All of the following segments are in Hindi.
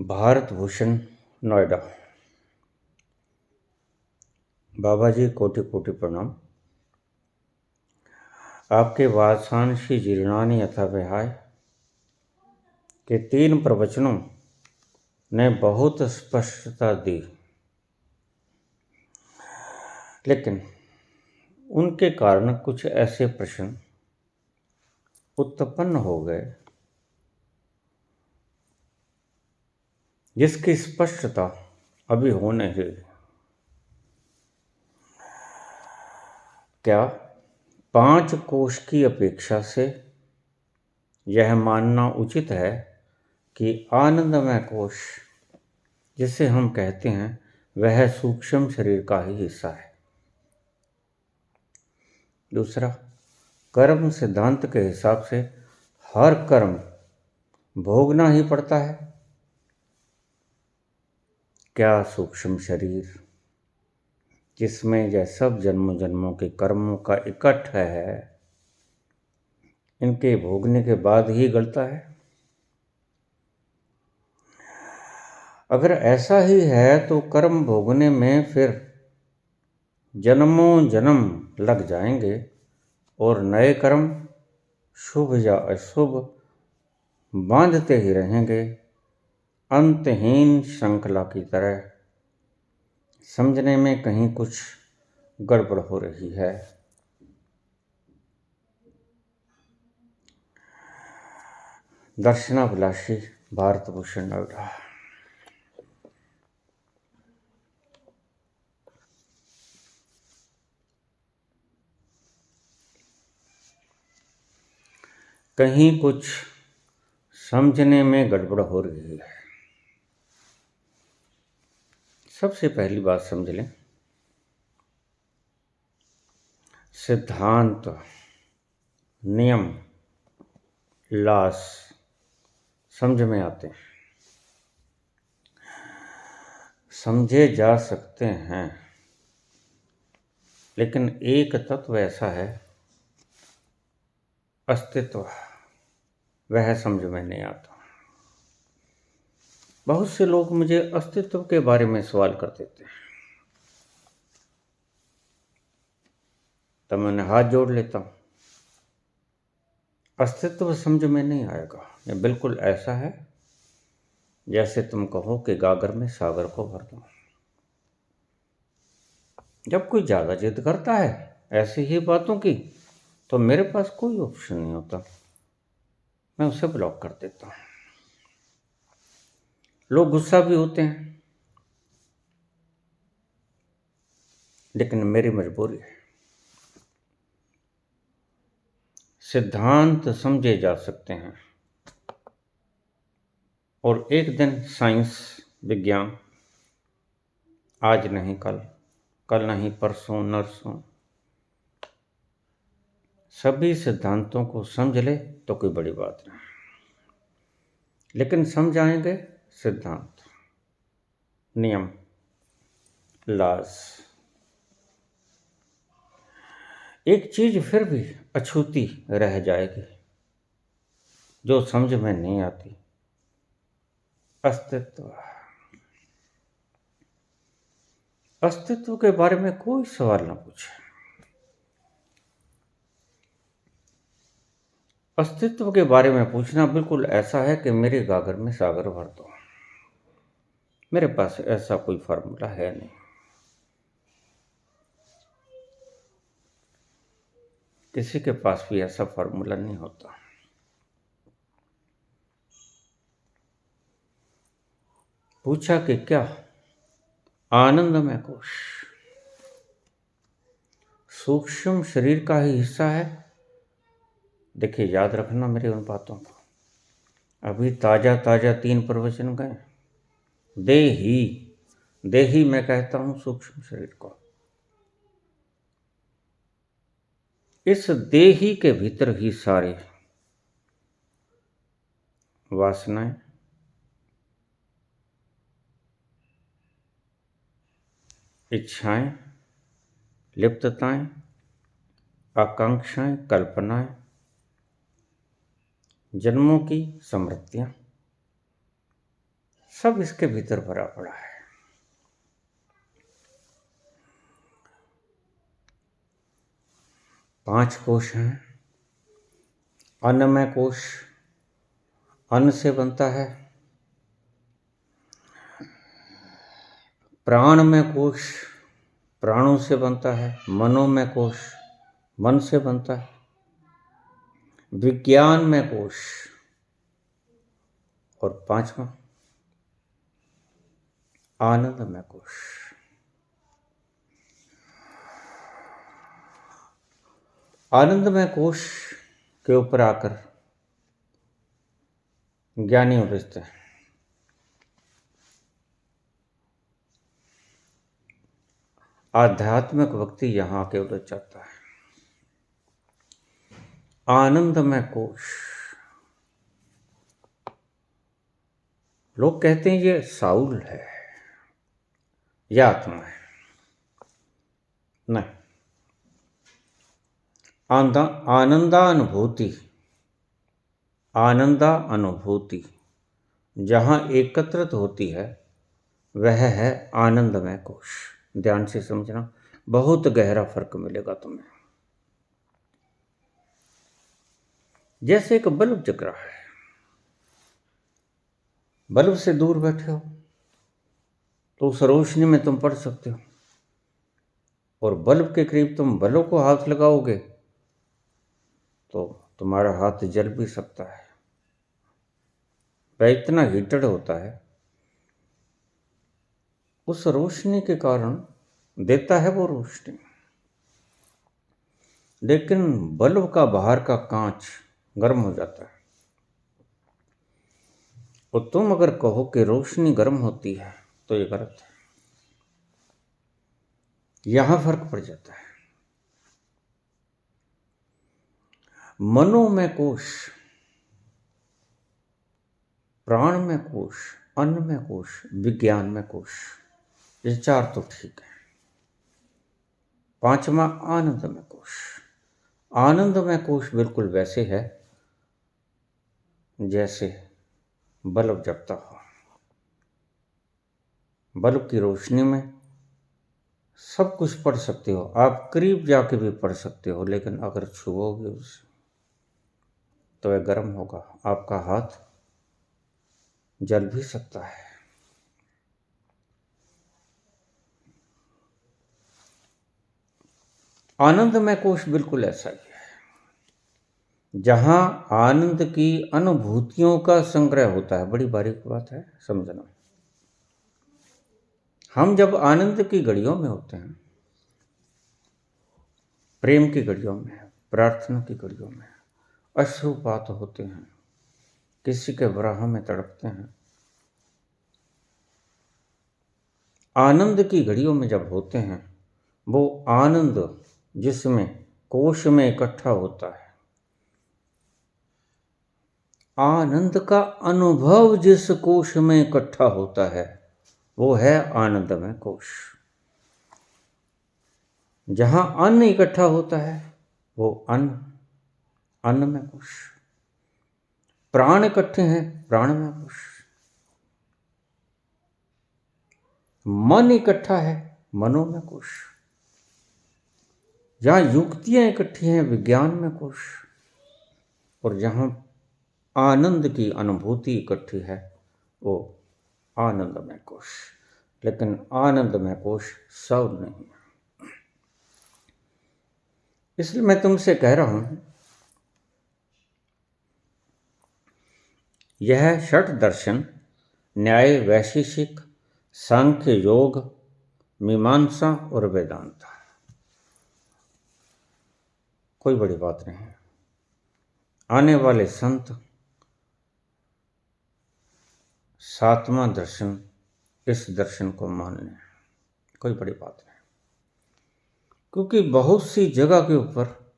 भारत भूषण, नोएडा। बाबा जी कोटि कोटि प्रणाम। आपके वात्सांशी जीर्णानि यथा विहाय के 3 प्रवचनों ने बहुत स्पष्टता दी, लेकिन उनके कारण कुछ ऐसे प्रश्न उत्पन्न हो गए जिसकी स्पष्टता अभी हो नहीं रही। क्या 5 कोश की अपेक्षा से यह मानना उचित है कि आनंदमय कोश, जिसे हम कहते हैं, वह सूक्ष्म शरीर का ही हिस्सा है? दूसरा, कर्म सिद्धांत के हिसाब से हर कर्म भोगना ही पड़ता है। क्या सूक्ष्म शरीर, जिसमें यह सब जन्मों जन्मों के कर्मों का इकट्ठ है, इनके भोगने के बाद ही गलता है? अगर ऐसा ही है तो कर्म भोगने में फिर जन्मों जन्म लग जाएंगे और नए कर्म, शुभ या अशुभ, बांधते ही रहेंगे, अंतहीन श्रृंखला की तरह। समझने में कहीं कुछ गड़बड़ हो रही है। दर्शनाभिलाषी, भारत भूषण, नोएडा। कहीं कुछ समझने में गड़बड़ हो रही है। सबसे पहली बात समझ लें, सिद्धांत, नियम, लॉस समझ में आते हैं, समझे जा सकते हैं, लेकिन एक तत्व ऐसा है, अस्तित्व, वह समझ में नहीं आता। बहुत से लोग मुझे अस्तित्व के बारे में सवाल कर देते हैं, तो मैंने हाथ जोड़ लेता हूँ। अस्तित्व समझ में नहीं आएगा। ये बिल्कुल ऐसा है जैसे तुम कहो कि गागर में सागर को भर दो। जब कोई ज़्यादा जिद करता है ऐसी ही बातों की, तो मेरे पास कोई ऑप्शन नहीं होता, मैं उसे ब्लॉक कर देता हूँ। लोग गुस्सा भी होते हैं, लेकिन मेरी मजबूरी है। सिद्धांत समझे जा सकते हैं और एक दिन साइंस, विज्ञान, आज नहीं कल, कल नहीं परसों नरसों, सभी सिद्धांतों को समझ ले तो कोई बड़ी बात नहीं, लेकिन समझ आएंगे सिद्धांत, नियम, लॉस। एक चीज फिर भी अछूती रह जाएगी जो समझ में नहीं आती, अस्तित्व। अस्तित्व के बारे में कोई सवाल ना पूछे। अस्तित्व के बारे में पूछना बिल्कुल ऐसा है कि मेरे गागर में सागर भर दो। मेरे पास ऐसा कोई फार्मूला है नहीं। किसी के पास भी ऐसा फार्मूला नहीं होता। पूछा कि क्या आनंदमय कोश सूक्ष्म शरीर का ही हिस्सा है? देखिए, याद रखना मेरी उन बातों को। अभी ताजा ताजा 3 प्रवचन गए। देही मैं कहता हूं सूक्ष्म शरीर को। इस देही के भीतर ही सारे वासनाएं, इच्छाएं, लिप्तताएं, आकांक्षाएं, कल्पनाएं, जन्मों की स्मृतियां, सब इसके भीतर भरा पड़ा है। पांच कोश हैं। अन्नमय कोश अन्न से बनता है। प्राणमय कोश प्राणों से बनता है। मनोमय कोश मन से बनता है। विज्ञानमय कोश और पांचवा आनंदमय कोश। आनंदमय कोश के ऊपर आकर ज्ञानी उतरते हैं। आध्यात्मिक व्यक्ति यहां आके उतर जाता है। आनंदमय कोश, लोग कहते हैं ये साउल है या आत्मा है। नहीं, आनंदानुभूति, आनंदा अनुभूति जहां एकत्रित होती है वह है आनंदमय कोश। ध्यान से समझना, बहुत गहरा फर्क मिलेगा तुम्हें। जैसे एक बल्ब जग रहा है, बल्ब से दूर बैठे हो तो उस रोशनी में तुम पढ़ सकते हो, और बल्ब के करीब तुम बल्ब को हाथ लगाओगे तो तुम्हारा हाथ जल भी सकता है। वह इतना हीटेड होता है, उस रोशनी के कारण देता है वो रोशनी। लेकिन बल्ब का बाहर का कांच गर्म हो जाता है, और तुम अगर कहो कि रोशनी गर्म होती है तो ये गलत है। यहां फर्क पड़ जाता है। मनोमय कोश, प्राणमय कोश, अन्नमय कोश, विज्ञानमय कोश, ये चार तो ठीक है। पांचवा आनंदमय कोश। आनंदमय कोश बिल्कुल वैसे है जैसे बल्ब जगता हो। बल्ब की रोशनी में सब कुछ पढ़ सकते हो, आप करीब जाके भी पढ़ सकते हो, लेकिन अगर छुओगे उसे तो वह गर्म होगा, आपका हाथ जल भी सकता है। आनंदमय कोश बिल्कुल ऐसा ही है, जहां आनंद की अनुभूतियों का संग्रह होता है। बड़ी बारीक बात है, समझना। हम जब आनंद की घड़ियों में होते हैं, प्रेम की घड़ियों में, प्रार्थना की घड़ियों में, अश्रुपात होते हैं, किसी के विरह में तड़पते हैं, आनंद की घड़ियों में जब होते हैं, वो आनंद जिसमें कोश में इकट्ठा होता है, आनंद का अनुभव जिस कोश में इकट्ठा होता है वो है आनंदमय कोश। जहां अन्न इकट्ठा होता है वो अन्नमय कोश। प्राण इकट्ठे हैं, प्राणमय कोश। मन इकट्ठा है, मनोमय कोश। जहां युक्तियां इकट्ठी हैं, विज्ञानमय कोश। और जहां आनंद की अनुभूति इकट्ठी है वो आनंदमय कोश। लेकिन आनंदमय कोश सब नहीं है। इसलिए मैं तुमसे कह रहा हूं, यह षट दर्शन, न्याय, वैशेषिक, सांख्य, योग, मीमांसा और वेदांत, कोई बड़ी बात नहीं है। आने वाले संत सातवां दर्शन इस दर्शन को मान लें, कोई बड़ी बात नहीं। क्योंकि बहुत सी जगह के ऊपर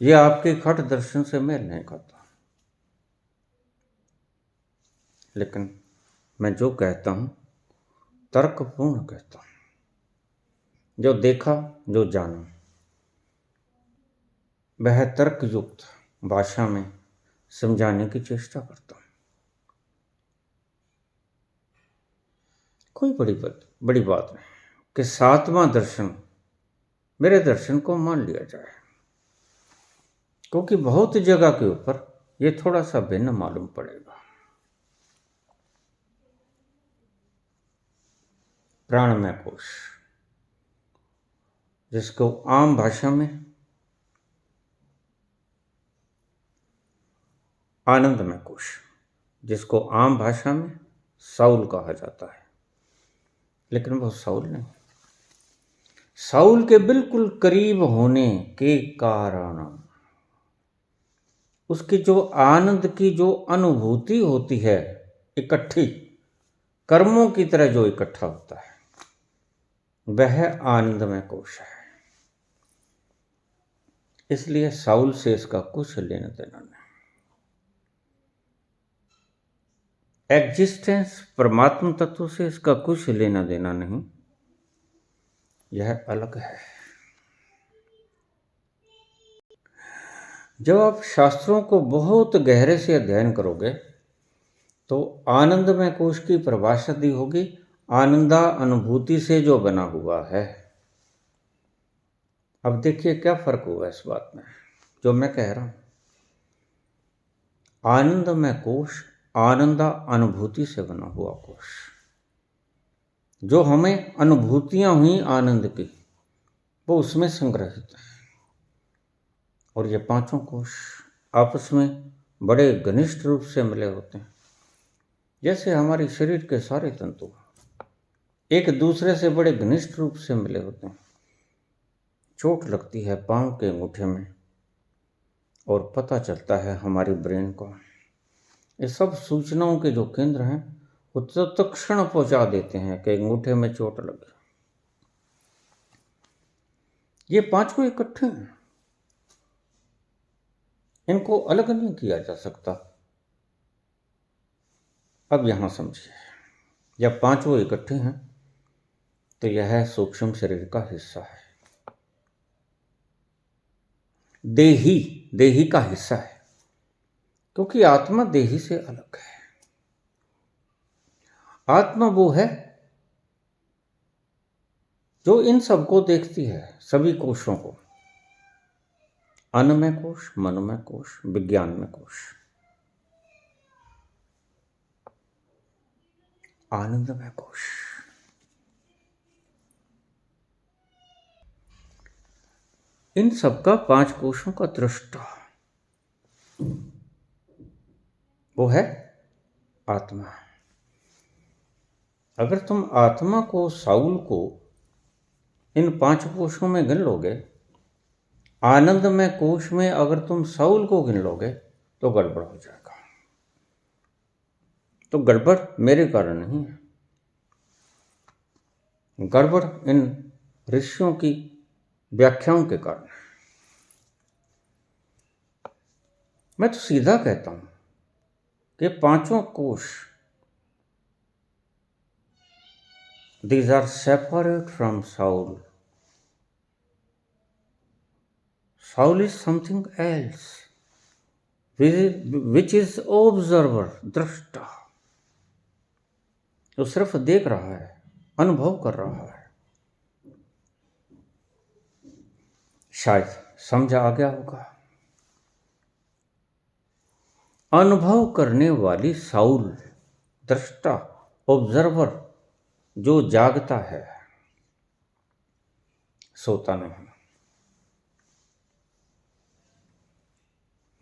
यह आपके खट दर्शन से मेल नहीं खाता। लेकिन मैं जो कहता हूं तर्कपूर्ण कहता हूं, जो देखा, जो जाना, वह तर्कयुक्त भाषा में समझाने की चेष्टा करता हूं। कोई बड़ी बात नहीं कि सातवां दर्शन मेरे दर्शन को मान लिया जाए, क्योंकि बहुत जगह के ऊपर ये थोड़ा सा भिन्न मालूम पड़ेगा। प्राणमय कोश, जिसको आम भाषा में आनंदमय कोश, जिसको आम भाषा में साउल कहा जाता है, लेकिन वो साउल नहीं। साउल के बिल्कुल करीब होने के कारण उसकी जो आनंद की जो अनुभूति होती है इकट्ठी, कर्मों की तरह जो इकट्ठा होता है, वह आनंदमय कोश है। इसलिए साउल से इसका कुछ लेना देना नहीं। एग्जिस्टेंस परमात्मा तत्व से इसका कुछ लेना देना नहीं, यह अलग है। जब आप शास्त्रों को बहुत गहरे से अध्ययन करोगे तो आनंदमय कोश की परिभाषा दी होगी आनंदा अनुभूति से जो बना हुआ है। अब देखिए क्या फर्क हुआ इस बात में जो मैं कह रहा हूं। आनंदमय कोश आनंदा अनुभूति से बना हुआ कोश, जो हमें अनुभूतियां हुई आनंद की, वो उसमें संग्रहित है। और ये पांचों कोश आपस में बड़े घनिष्ठ रूप से मिले होते हैं, जैसे हमारे शरीर के सारे तंतु एक दूसरे से बड़े घनिष्ठ रूप से मिले होते हैं। चोट लगती है पांव के अंगूठे में और पता चलता है हमारी ब्रेन को। ये सब सूचनाओं के जो केंद्र हैं वो तत्क्षण पहुंचा देते हैं कि अंगूठे में चोट लगी। ये पांचों इकट्ठे हैं, इनको अलग नहीं किया जा सकता। अब यहां समझिए, जब पांचों इकट्ठे हैं तो यह सूक्ष्म शरीर का हिस्सा है, देही का हिस्सा है, क्योंकि आत्मा देही से अलग है। आत्मा वो है जो इन सबको देखती है, सभी कोशों को, अन्नमय कोश, मनोमय कोश, विज्ञानमय कोश, आनंदमय कोश। इन सबका पांच कोशों का दृष्टा वो है आत्मा। अगर तुम आत्मा को, साउल को इन पांच कोशों में गिन लोगे, आनंदमय कोश में अगर तुम साउल को गिन लोगे तो गड़बड़ हो जाएगा। तो गड़बड़ मेरे कारण नहीं है, गड़बड़ इन ऋषियों की व्याख्याओं के कारण है। मैं तो सीधा कहता हूं कि पांचों कोश these are separate from soul. Soul is something else, which is observer, दृष्टा, जो सिर्फ देख रहा है, अनुभव कर रहा है। शायद समझ आ गया होगा। अनुभव करने वाली साउल, दृष्टा, ऑब्जर्वर, जो जागता है, सोता नहीं,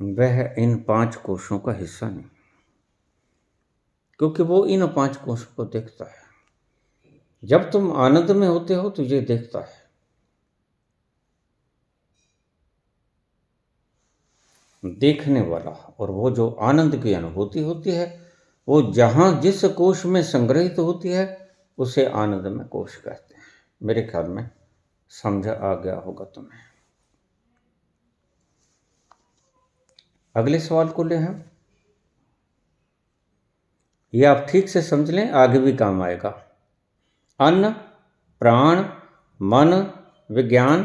वह इन पांच कोशों का हिस्सा नहीं, क्योंकि वो इन पांच कोशों को देखता है। जब तुम आनंद में होते हो तो ये देखता है। देखने वाला और वो जो आनंद की अनुभूति होती है, वो जहां जिस कोश में संग्रहित होती है उसे आनंदमय कोश कहते हैं। मेरे ख्याल में समझ आ गया होगा तुम्हें। अगले सवाल को ले हम, ये आप ठीक से समझ लें, आगे भी काम आएगा। अन्न, प्राण, मन, विज्ञान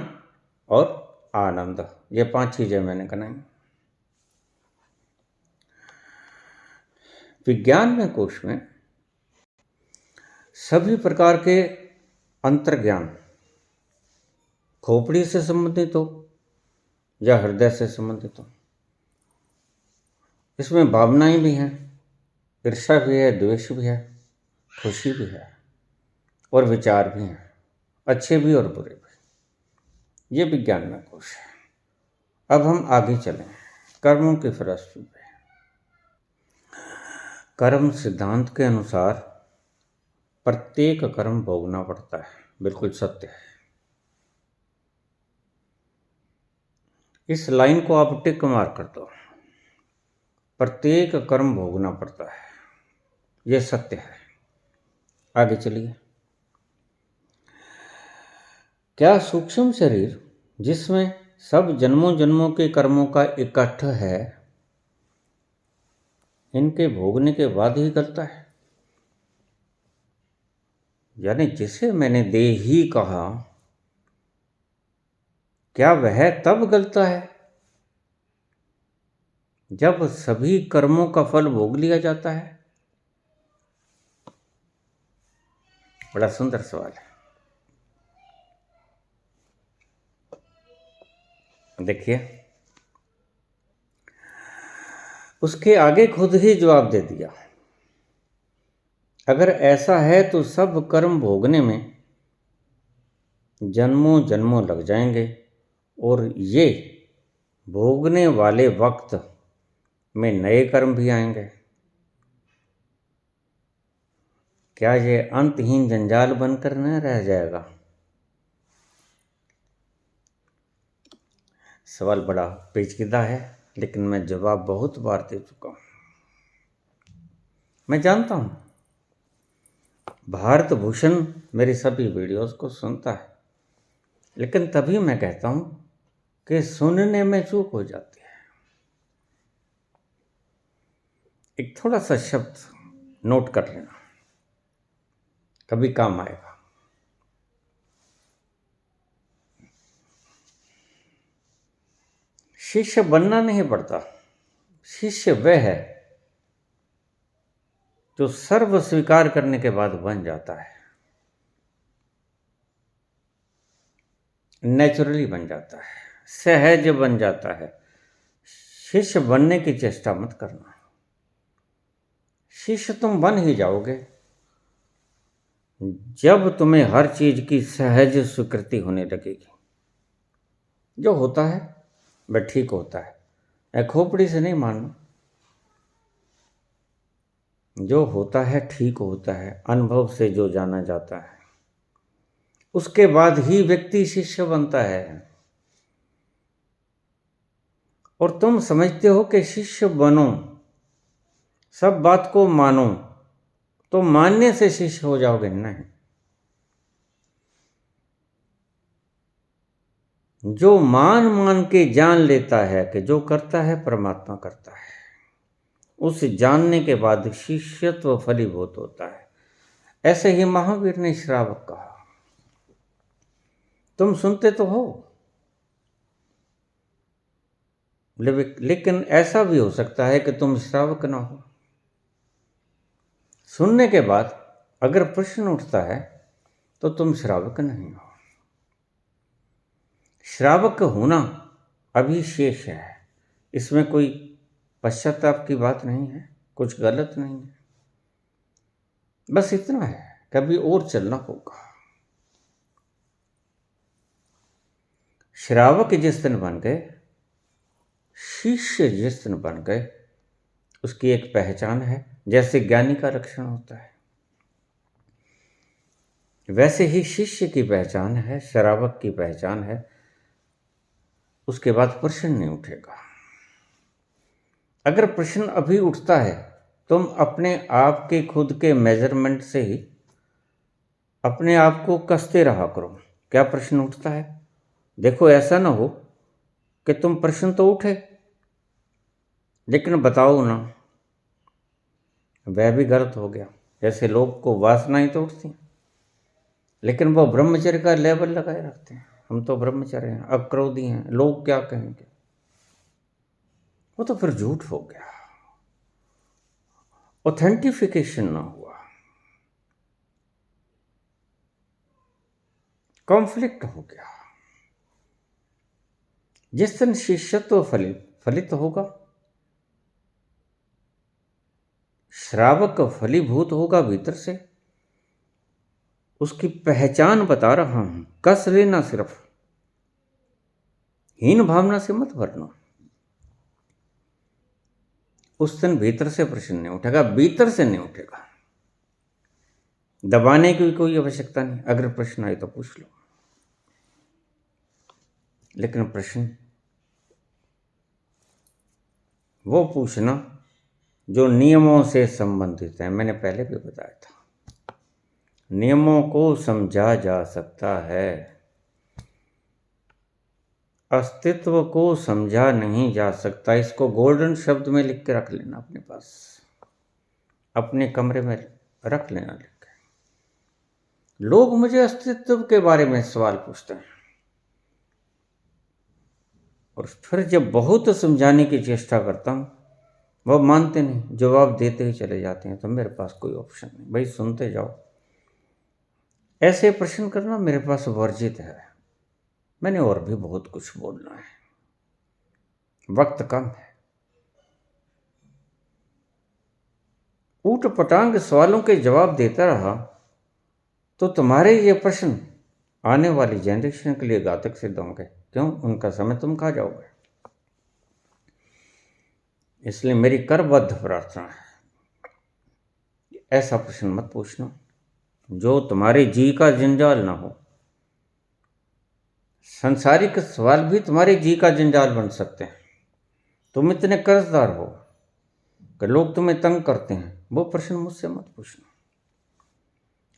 और आनंद, ये पांच चीजें मैंने बनाई। विज्ञान में कोश में सभी प्रकार के अंतर्ज्ञान खोपड़ी से संबंधित हो या हृदय से संबंधित हो, इसमें भावनाएं भी हैं, ईर्ष्या भी है, द्वेष भी है, खुशी भी है और विचार भी हैं, अच्छे भी और बुरे भी। ये विज्ञान में कोश है। अब हम आगे चलें कर्मों की फिलॉसफी पे। कर्म सिद्धांत के अनुसार प्रत्येक कर्म भोगना पड़ता है, बिल्कुल सत्य है। इस लाइन को आप टिक मार कर दो, प्रत्येक कर्म भोगना पड़ता है, यह सत्य है। आगे चलिए। क्या सूक्ष्म शरीर जिसमें सब जन्मों जन्मों के कर्मों का इकट्ठ है, इनके भोगने के बाद ही गलता है? यानी जिसे मैंने देही कहा, क्या वह तब गलता है जब सभी कर्मों का फल भोग लिया जाता है? बड़ा सुंदर सवाल है। देखिए, उसके आगे खुद ही जवाब दे दिया। अगर ऐसा है तो सब कर्म भोगने में जन्मों जन्मों लग जाएंगे और ये भोगने वाले वक्त में नए कर्म भी आएंगे। क्या ये अंतहीन जंजाल बनकर न रह जाएगा? सवाल बड़ा पेचीदा है, लेकिन मैं जवाब बहुत बार दे चुका हूं। मैं जानता हूं भारत भूषण मेरी सभी वीडियोस को सुनता है, लेकिन तभी मैं कहता हूं कि सुनने में चूक हो जाती है। एक थोड़ा सा शब्द नोट कर लेना, कभी काम आएगा। शिष्य बनना नहीं पड़ता, शिष्य वह है जो सर्व स्वीकार करने के बाद बन जाता है, नेचुरली बन जाता है, सहज बन जाता है। शिष्य बनने की चेष्टा मत करना, शिष्य तुम बन ही जाओगे जब तुम्हें हर चीज की सहज स्वीकृति होने लगेगी। जो होता है वह ठीक होता है, खोपड़ी से नहीं मानना। जो होता है ठीक होता है, अनुभव से जो जाना जाता है, उसके बाद ही व्यक्ति शिष्य बनता है। और तुम समझते हो कि शिष्य बनो, सब बात को मानो, तो मानने से शिष्य हो जाओगे? नहीं। जो मान मान के जान लेता है कि जो करता है परमात्मा करता है, उस जानने के बाद शिष्यत्व फलीभूत होता है। ऐसे ही महावीर ने श्रावक कहा। तुम सुनते तो हो, लेकिन ऐसा भी हो सकता है कि तुम श्रावक ना हो। सुनने के बाद अगर प्रश्न उठता है तो तुम श्रावक नहीं हो। श्रावक होना अभी शेष है, इसमें कोई पश्चाताप की बात नहीं है, कुछ गलत नहीं है। बस इतना है, कभी और चलना होगा। श्रावक जिस दिन बन गए, शिष्य जिस दिन बन गए, उसकी एक पहचान है। जैसे ज्ञानी का लक्षण होता है, वैसे ही शिष्य की पहचान है, श्रावक की पहचान है। उसके बाद प्रश्न नहीं उठेगा। अगर प्रश्न अभी उठता है, तुम अपने आप के खुद के मेजरमेंट से ही अपने आप को कसते रहा करो। क्या प्रश्न उठता है? देखो, ऐसा ना हो कि तुम प्रश्न तो उठे लेकिन बताओ ना, वह भी गलत हो गया। जैसे लोग को वासनाएं तो उठती हैं, लेकिन वो ब्रह्मचर्य का लेवल लगाए रखते हैं। हम तो ब्रह्मचर्य हैं, अक्रोधी हैं, लोग क्या कहेंगे। वो तो फिर झूठ हो गया, ऑथेंटिफिकेशन ना हुआ। कॉन्फ्लिक्ट हो गया। जिस दिन शिष्यत्व फलित होगा, श्रावक फलीभूत होगा भीतर से, उसकी पहचान बता रहा हूं, कस लेना सिर्फ, हीन भावना से मत भरना। उस दिन भीतर से प्रश्न नहीं उठेगा, भीतर से नहीं उठेगा। दबाने की कोई आवश्यकता नहीं, अगर प्रश्न आए तो पूछ लो। लेकिन प्रश्न वो पूछना जो नियमों से संबंधित है। मैंने पहले भी बताया था, नियमों को समझा जा सकता है, अस्तित्व को समझा नहीं जा सकता। इसको गोल्डन शब्द में लिख के रख लेना अपने पास, अपने कमरे में रख लेना लिख के। लोग मुझे अस्तित्व के बारे में सवाल पूछते हैं और फिर जब बहुत समझाने की चेष्टा करता हूँ, वो मानते नहीं, जवाब देते ही चले जाते हैं। तो मेरे पास कोई ऑप्शन नहीं, भाई सुनते जाओ। ऐसे प्रश्न करना मेरे पास वर्जित है। मैंने और भी बहुत कुछ बोलना है, वक्त कम है। ऊट पटांग सवालों के जवाब देता रहा तो तुम्हारे ये प्रश्न आने वाली जनरेशन के लिए घातक सिद्ध होंगे। क्यों? उनका समय तुम खा जाओगे। इसलिए मेरी करबद्ध प्रार्थना है, ऐसा प्रश्न मत पूछना जो तुम्हारे जी का जंजाल ना हो। संसारिक सवाल भी तुम्हारे जी का जंजाल बन सकते हैं। तुम इतने कर्जदार हो कि लोग तुम्हें तंग करते हैं, वो प्रश्न मुझसे मत पूछना।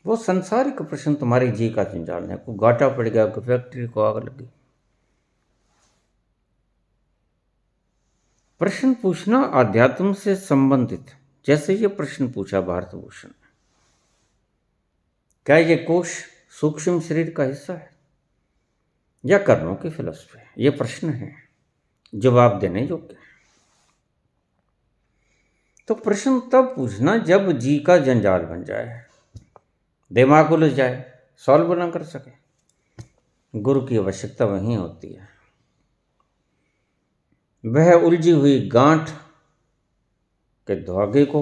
वो संसारिक प्रश्न तुम्हारे जी का जंजाल है। कोई घाटा पड़ गया, कोई फैक्ट्री को आग लगी। प्रश्न पूछना आध्यात्म से संबंधित, जैसे ये प्रश्न पूछा भारतभूषण ने, क्या ये कोश सूक्ष्म शरीर का हिस्सा है या कर्मों की फिलॉसफी? ये प्रश्न है, जवाब देने योग्य है। तो प्रश्न तब पूछना जब जी का जंजाल बन जाए, दिमाग उलझ जाए, सॉल्व ना कर सके। गुरु की आवश्यकता वहीं होती है। वह उलझी हुई गांठ के धागे को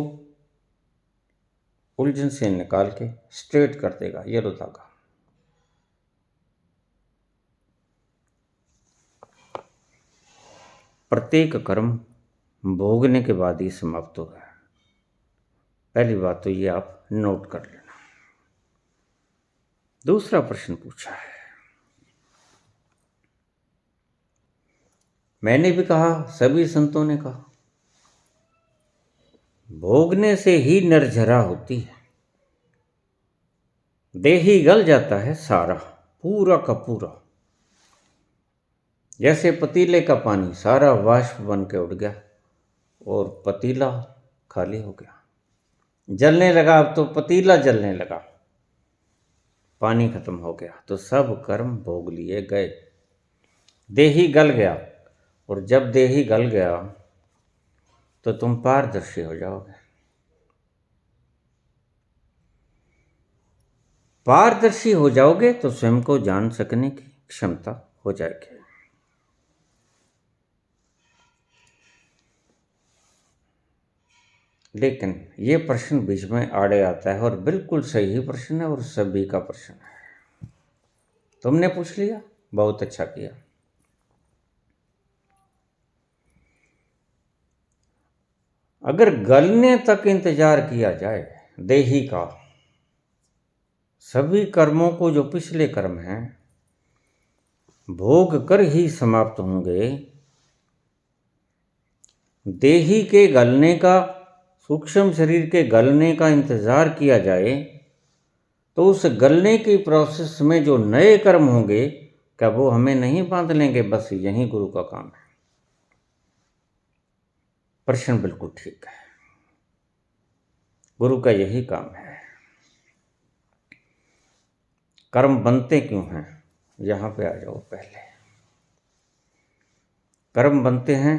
उलझन से निकाल के स्ट्रेट कर देगा। ये लो धागा। प्रत्येक कर्म भोगने के बाद ही समाप्त होगा। पहली बात तो ये आप नोट कर लेना। दूसरा प्रश्न पूछा है, मैंने भी कहा, सभी संतों ने कहा, भोगने से ही निर्जरा होती है। देही गल जाता है सारा, पूरा का पूरा। जैसे पतीले का पानी सारा वाष्प बन के उड़ गया और पतीला खाली हो गया। जलने लगा, अब तो पतीला जलने लगा, पानी खत्म हो गया, तो सब कर्म भोग लिए गए। देही गल गया, और जब देही गल गया तो तुम पारदर्शी हो जाओगे। पारदर्शी हो जाओगे तो स्वयं को जान सकने की क्षमता हो जाएगी। लेकिन ये प्रश्न बीच में आड़े आता है, और बिल्कुल सही प्रश्न है और सभी का प्रश्न है। तुमने पूछ लिया, बहुत अच्छा किया। अगर गलने तक इंतजार किया जाए देही का, सभी कर्मों को जो पिछले कर्म हैं भोग कर ही समाप्त होंगे। देही के गलने का, सूक्ष्म शरीर के गलने का इंतजार किया जाए तो उस गलने की प्रोसेस में जो नए कर्म होंगे, क्या वो हमें नहीं बांध लेंगे? बस यही गुरु का काम है। प्रश्न बिल्कुल ठीक है, गुरु का यही काम है। कर्म बनते क्यों हैं, यहां पे आ जाओ। पहले कर्म बनते हैं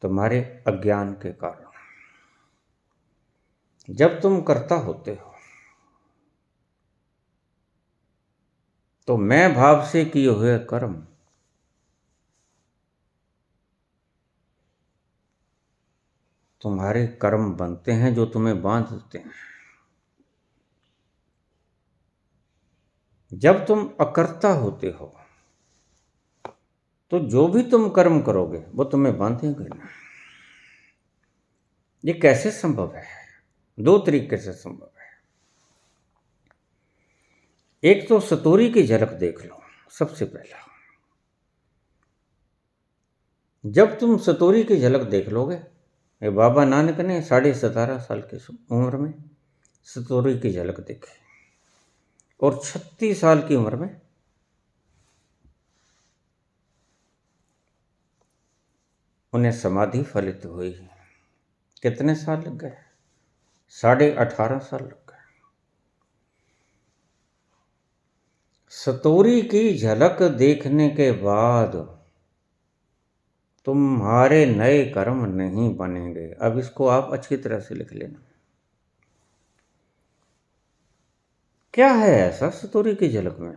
तुम्हारे अज्ञान के कारण। जब तुम कर्ता होते हो तो मैं भाव से किए हुए कर्म तुम्हारे कर्म बनते हैं जो तुम्हें बांध देते हैं। जब तुम अकर्ता होते हो तो जो भी तुम कर्म करोगे वो तुम्हें बांधेंगे ना। ये कैसे संभव है? दो तरीके से संभव है। एक तो सतोरी की झलक देख लो। सबसे पहला, जब तुम सतोरी की झलक देख लोगे, ये बाबा नानक ने 17.5 साल की उम्र में सतोरी की झलक देखी और 36 साल की उम्र में उन्हें समाधि फलित हुई। कितने साल लग गए? 18.5 साल लग गए। सतोरी की झलक देखने के बाद तुम्हारे नए कर्म नहीं बनेंगे। अब इसको आप अच्छी तरह से लिख लेना। क्या है ऐसा सतोरी की झलक में?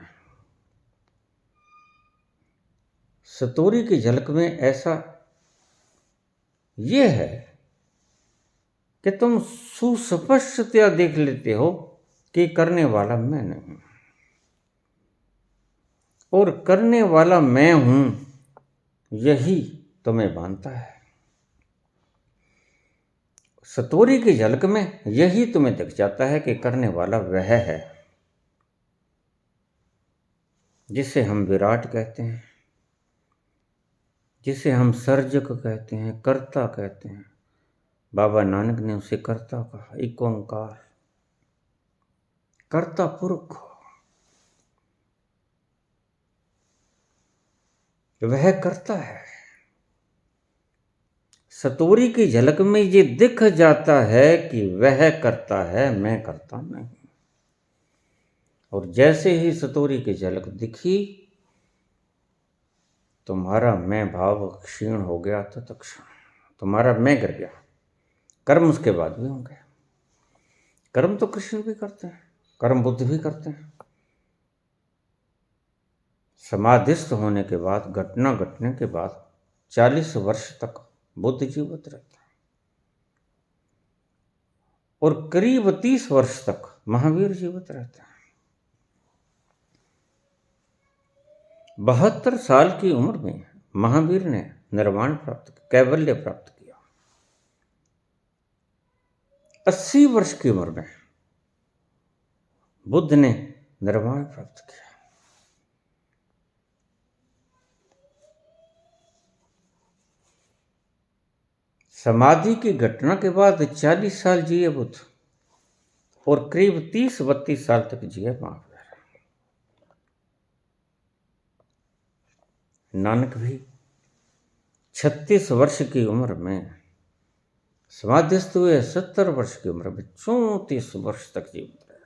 सतोरी की झलक में ऐसा ये है कि तुम सुस्पष्टतया देख लेते हो कि करने वाला मैं नहीं और करने वाला मैं हूं, यही तुम्हें बांधता है। सतोरी की झलक में यही तुम्हें दिख जाता है कि करने वाला वह है जिसे हम विराट कहते हैं, जिसे हम सर्जक कहते हैं, कर्ता कहते हैं। बाबा नानक ने उसे कर्ता कहा। एक ओंकार, कर्ता पुरुष, वह करता है। सतोरी की झलक में ये दिख जाता है कि वह करता है, मैं करता नहीं। और जैसे ही सतोरी की झलक दिखी, तुम्हारा मैं भाव क्षीण हो गया। तत्क्षण तुम्हारा मैं गिर गया। कर्म उसके बाद भी होंगे। कर्म तो कृष्ण भी करते हैं, कर्म बुद्ध भी करते हैं। समाधिस्थ होने के बाद, घटना घटने के बाद 40 वर्ष तक बुद्ध जीवित रहते हैं और करीब 30 वर्ष तक महावीर जीवित रहते हैं। 72 साल की उम्र में महावीर ने निर्वाण प्राप्त किया, कैवल्य प्राप्त किया। 80 वर्ष की उम्र में बुद्ध ने निर्वाण प्राप्त किया। समाधि की घटना के बाद 40 साल जिए बुद्ध और करीब 30-32 साल तक जिए महावीर। नानक भी 36 वर्ष की उम्र में समाधिस्थ हुए। 70 वर्ष की उम्र में 34 वर्ष तक जीवित रहे।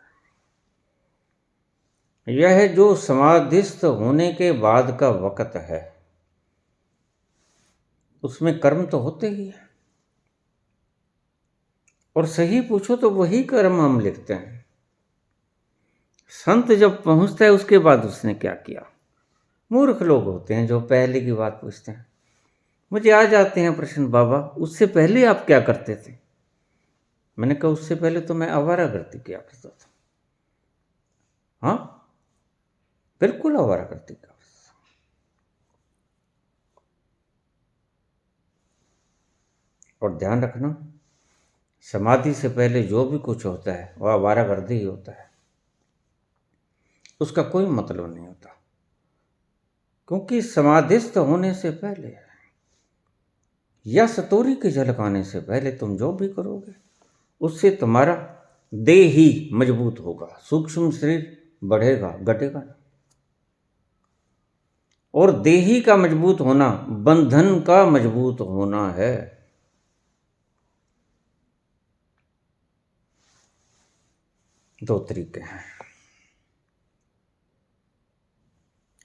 यह जो समाधिस्थ होने के बाद का वक्त है, उसमें कर्म तो होते ही है। और सही पूछो तो वही कर्म हम लिखते हैं। संत जब पहुंचता है उसके बाद उसने क्या किया। मूर्ख लोग होते हैं जो पहले की बात पूछते हैं। मुझे आ जाते हैं प्रश्न, बाबा उससे पहले आप क्या करते थे? मैंने कहा उससे पहले तो मैं आवारागर्दी किया करता था। हाँ, बिल्कुल आवारागर्दी किया। और ध्यान रखना, समाधि से पहले जो भी कुछ होता है वह आवारागर्दी ही होता है। उसका कोई मतलब नहीं होता, क्योंकि समाधिस्थ होने से पहले या सतोरी की झलक आने से पहले तुम जो भी करोगे उससे तुम्हारा देह ही मजबूत होगा। सूक्ष्म शरीर बढ़ेगा, घटेगा ना। और देही का मजबूत होना बंधन का मजबूत होना है। दो तरीके हैं।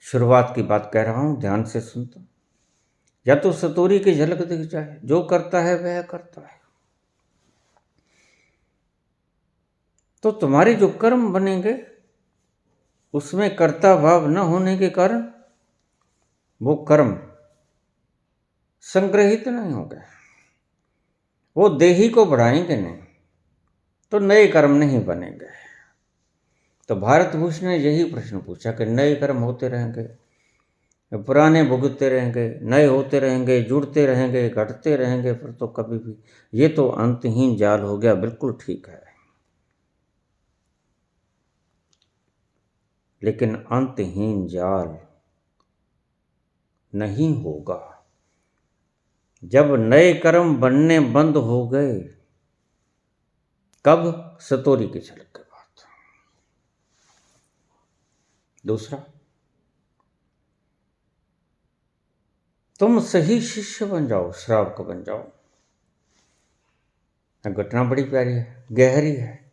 शुरुआत की बात कह रहा हूं, ध्यान से सुनता। या तो सतोरी की झलक दिख जाए, जो करता है वह करता है, तो तुम्हारे जो कर्म बनेंगे उसमें कर्ता भाव न होने के कारण वो कर्म संग्रहित नहीं होंगे, वो देही को बढ़ाएंगे नहीं, तो नए कर्म नहीं बनेंगे। तो भारत भूषण ने यही प्रश्न पूछा कि नए कर्म होते रहेंगे, पुराने भुगतते रहेंगे, नए होते रहेंगे, जुड़ते रहेंगे, घटते रहेंगे, फिर तो कभी भी, ये तो अंतहीन जाल हो गया। बिल्कुल ठीक है, लेकिन अंतहीन जाल नहीं होगा जब नए कर्म बनने बंद हो गए। कब? सतोरी की झलक के बाद। दूसरा, तुम सही शिष्य बन जाओ, श्रावक बन जाओ। घटना बड़ी प्यारी है, गहरी है।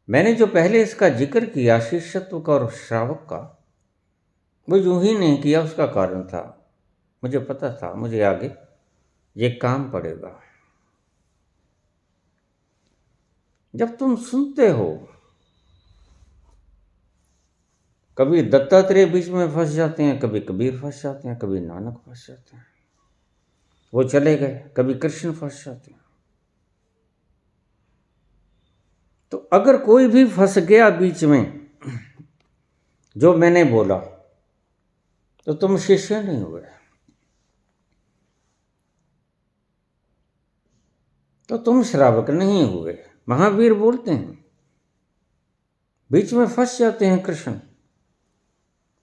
मैंने जो पहले इसका जिक्र किया, शिष्यत्व का और श्रावक का, वो यूं ही नहीं किया, उसका कारण था। मुझे पता था मुझे आगे ये काम पड़ेगा। जब तुम सुनते हो, कभी दत्तात्रेय बीच में फंस जाते हैं, कभी कबीर फंस जाते हैं, कभी नानक फंस जाते हैं, वो चले गए, कभी कृष्ण फंस जाते हैं। तो अगर कोई भी फंस गया बीच में जो मैंने बोला, तो तुम शिष्य नहीं हुए, तो तुम श्रावक नहीं हुए। महावीर बोलते हैं, बीच में फंस जाते हैं कृष्ण,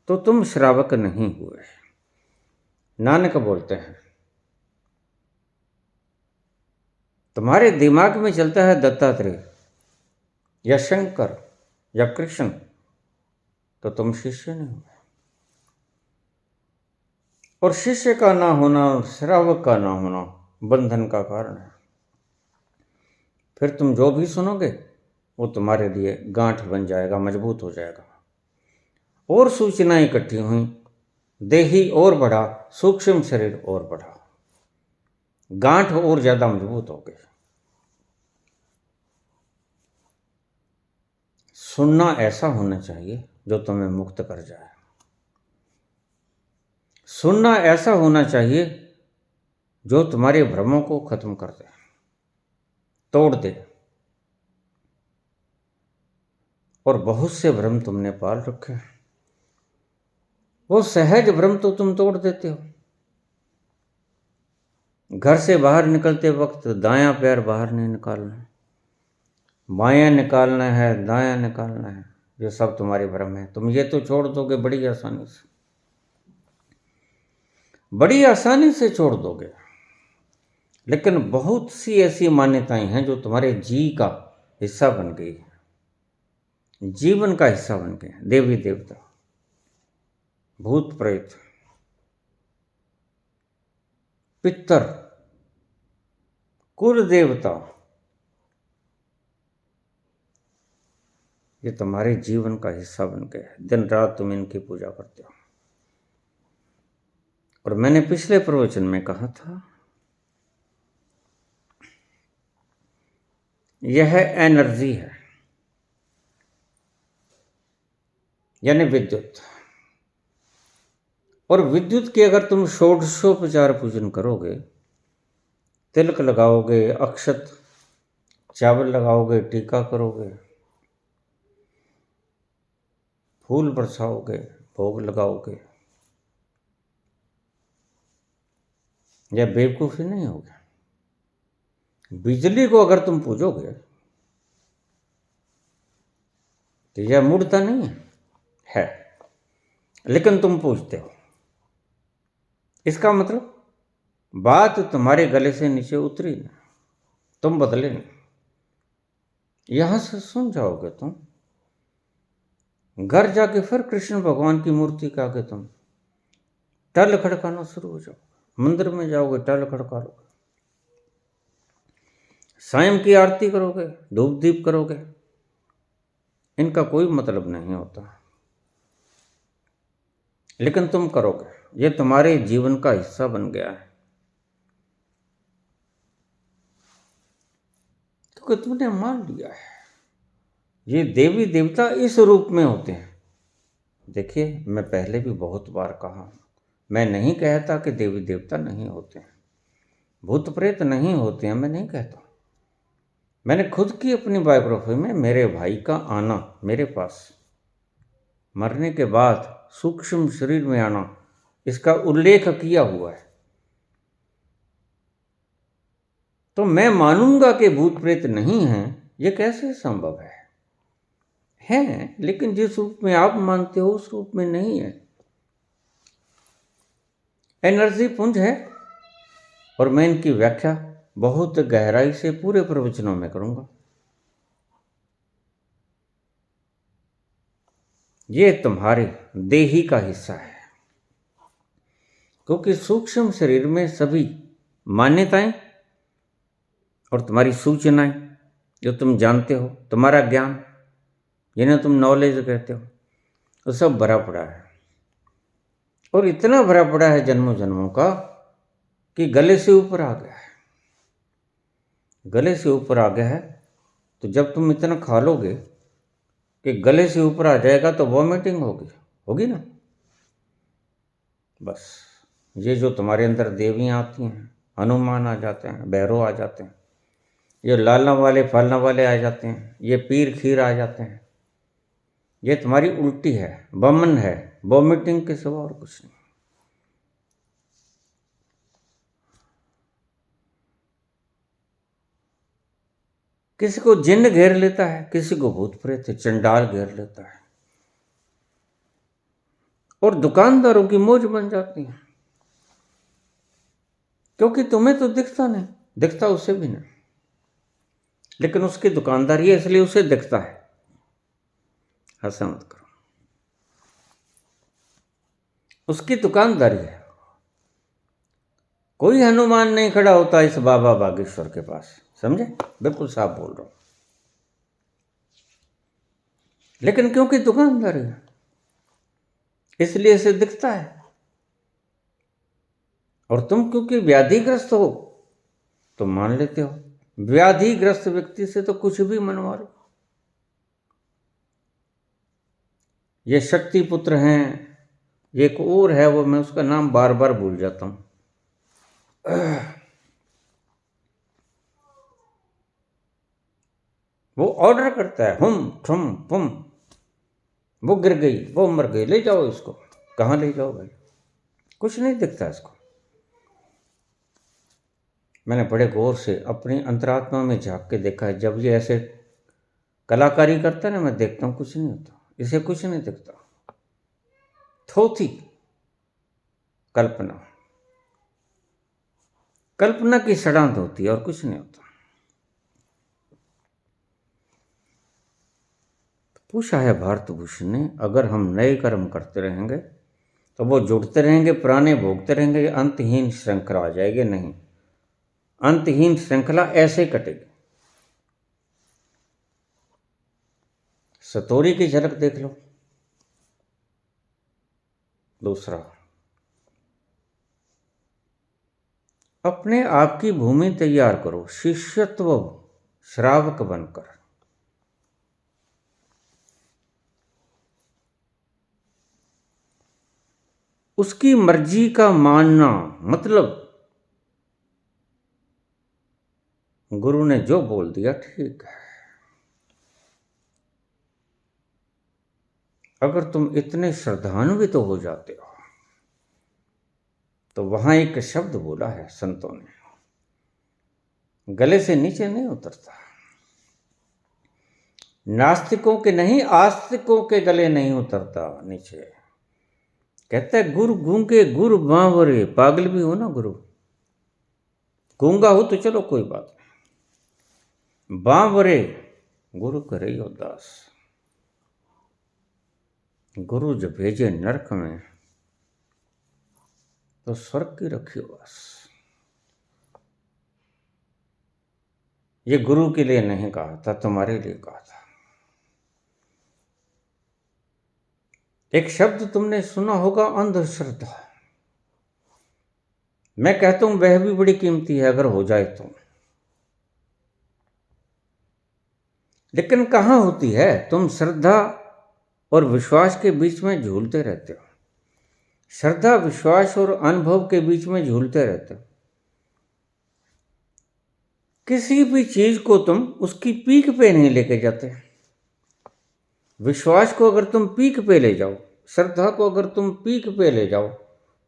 तो तुम श्रावक नहीं हुए। नानक बोलते हैं, तुम्हारे दिमाग में चलता है दत्तात्रेय या शंकर या कृष्ण, तो तुम शिष्य नहीं हुए। और शिष्य का ना होना, श्रावक का ना होना बंधन का कारण है। फिर तुम जो भी सुनोगे वो तुम्हारे लिए गांठ बन जाएगा, मजबूत हो जाएगा। और सूचनाएं इकट्ठी हुई, देही और बढ़ा, सूक्ष्म शरीर और बढ़ा, गांठ और ज्यादा मजबूत हो गई। सुनना ऐसा होना चाहिए जो तुम्हें मुक्त कर जाए। सुनना ऐसा होना चाहिए जो तुम्हारे भ्रमों को खत्म कर दे, तोड़ दे। और बहुत से भ्रम तुमने पाल रखे हैं, वो सहज भ्रम तो तुम तोड़ देते हो। घर से बाहर निकलते वक्त दायां पैर बाहर नहीं निकालना है, बायां निकालना है, दायां निकालना है। ये सब तुम्हारे भ्रम है। तुम ये तो छोड़ दोगे बड़ी आसानी से, बड़ी आसानी से छोड़ दोगे। लेकिन बहुत सी ऐसी मान्यताएं हैं जो तुम्हारे जी का हिस्सा बन गई है, जीवन का हिस्सा बन गए। देवी देवता, भूत प्रेत, पितर, कुल देवता, ये तुम्हारे जीवन का हिस्सा बन गए। दिन रात तुम इनकी पूजा करते हो। और मैंने पिछले प्रवचन में कहा था, यह एनर्जी है, यानी विद्युत। और विद्युत की अगर तुम षोडशोपचार पूजन करोगे, तिलक लगाओगे, अक्षत चावल लगाओगे, टीका करोगे, फूल बरसाओगे, भोग लगाओगे, यह बेवकूफ़ी नहीं होगी। बिजली को अगर तुम पूजोगे तो यह मूर्ता नहीं है, लेकिन तुम पूजते हो। इसका मतलब बात तुम्हारे गले से नीचे उतरी नहीं, तुम बदले नहीं। यहां से सुन जाओगे तुम, घर जाके फिर कृष्ण भगवान की मूर्ति के आगे तुम टल खड़काना शुरू हो जाओ। मंदिर में जाओगे, टल खड़का लोगे, सायं की आरती करोगे, धूप दीप करोगे। इनका कोई मतलब नहीं होता, लेकिन तुम करोगे। ये तुम्हारे जीवन का हिस्सा बन गया है, क्योंकि तुमने मान लिया है। ये देवी देवता इस रूप में होते हैं। देखिए, मैं पहले भी बहुत बार कहा हूँ, मैं नहीं कहता कि देवी देवता नहीं होते हैं, भूत प्रेत नहीं होते हैं, मैं नहीं कहता। मैंने खुद की अपनी बायोग्राफी में मेरे भाई का आना मेरे पास, मरने के बाद सूक्ष्म शरीर में आना, इसका उल्लेख किया हुआ है। तो मैं मानूंगा कि भूत प्रेत नहीं हैं, ये कैसे संभव है? हैं, लेकिन जिस रूप में आप मानते हो उस रूप में नहीं है। एनर्जी पुंज है, और मैं इनकी व्याख्या बहुत गहराई से पूरे प्रवचनों में करूंगा। ये तुम्हारे देही का हिस्सा है, क्योंकि सूक्ष्म शरीर में सभी मान्यताएं और तुम्हारी सूचनाएं जो तुम जानते हो, तुम्हारा ज्ञान, जिन्हें तुम नॉलेज कहते हो, वो सब भरा पड़ा है। और इतना भरा पड़ा है जन्मों जन्मों का कि गले से ऊपर आ गया है। गले से ऊपर आ गया है, तो जब तुम इतना खा लोगे कि गले से ऊपर आ जाएगा तो वॉमिटिंग होगी ना। बस ये जो तुम्हारे अंदर देवियाँ आती हैं, हनुमान आ जाते हैं, भैरव आ जाते हैं, ये लालना वाले फालना वाले आ जाते हैं, ये पीर खीर आ जाते हैं, ये तुम्हारी उल्टी है, बमन है, वॉमिटिंग के सिवा और कुछ नहीं। किसी को जिन्न घेर लेता है, किसी को भूत प्रेत चंडाल घेर लेता है, और दुकानदारों की मौज बन जाती है, क्योंकि तुम्हें तो दिखता नहीं, दिखता उसे भी नहीं, लेकिन उसकी दुकानदारी है इसलिए उसे दिखता है। हंसा मत करो, उसकी दुकानदारी है। कोई हनुमान नहीं खड़ा होता इस बाबा बागेश्वर के पास, समझे? बिल्कुल साफ बोल रहा हूं। लेकिन क्योंकि दुकानदारी है इसलिए इसे दिखता है। और तुम क्योंकि व्याधिग्रस्त हो तो मान लेते हो। व्याधिग्रस्त व्यक्ति से तो कुछ भी मनवा लो। ये शक्ति पुत्र हैं, एक और है, वो मैं उसका नाम बार बार भूल जाता हूं। वो ऑर्डर करता है, हम ठुम पुम, वो गिर गई, वो मर गई, ले जाओ इसको। कहाँ ले जाओ भाई? कुछ नहीं दिखता इसको। मैंने बड़े गौर से अपनी अंतरात्मा में झांक के देखा है। जब ये ऐसे कलाकारी करता है ना, मैं देखता हूँ कुछ नहीं होता, इसे कुछ नहीं दिखता। थोथी कल्पना, कल्पना की सड़ांत होती है और कुछ नहीं होता। पूछा है भारत भूषण ने, अगर हम नए कर्म करते रहेंगे तो वो जुड़ते रहेंगे, पुराने भोगते रहेंगे, अंतहीन श्रृंखला आ जाएगी? नहीं, अंतहीन श्रृंखला ऐसे कटेगी। सतोरी की झलक देख लो। दूसरा, अपने आप की भूमि तैयार करो, शिष्यत्व श्रावक बनकर। उसकी मर्जी का मानना, मतलब गुरु ने जो बोल दिया ठीक है। अगर तुम इतने श्रद्धान्वित तो हो जाते हो तो वहां एक शब्द बोला है संतों ने, गले से नीचे नहीं उतरता। नास्तिकों के नहीं, आस्तिकों के गले नहीं उतरता नीचे। कहता है गुरु गूंगे गुरु बांवरे, पागल भी हो ना गुरु। गूंगा हो तो चलो कोई बात नहीं, बांवरे गुरु करे उदास। गुरु जब भेजे नरक में तो स्वर्ग की रखियो बस। ये गुरु के लिए नहीं कहा था, तुम्हारे लिए कहा था। एक शब्द तुमने सुना होगा, अंधश्रद्धा। मैं कहता हूं वह भी बड़ी कीमती है अगर हो जाए तो। लेकिन कहाँ होती है? तुम श्रद्धा और विश्वास के बीच में झूलते रहते हो। श्रद्धा, विश्वास और अनुभव के बीच में झूलते रहते हो। किसी भी चीज को तुम उसकी पीक पे नहीं लेके जाते। विश्वास को अगर तुम पीक पे ले जाओ, श्रद्धा को अगर तुम पीक पे ले जाओ,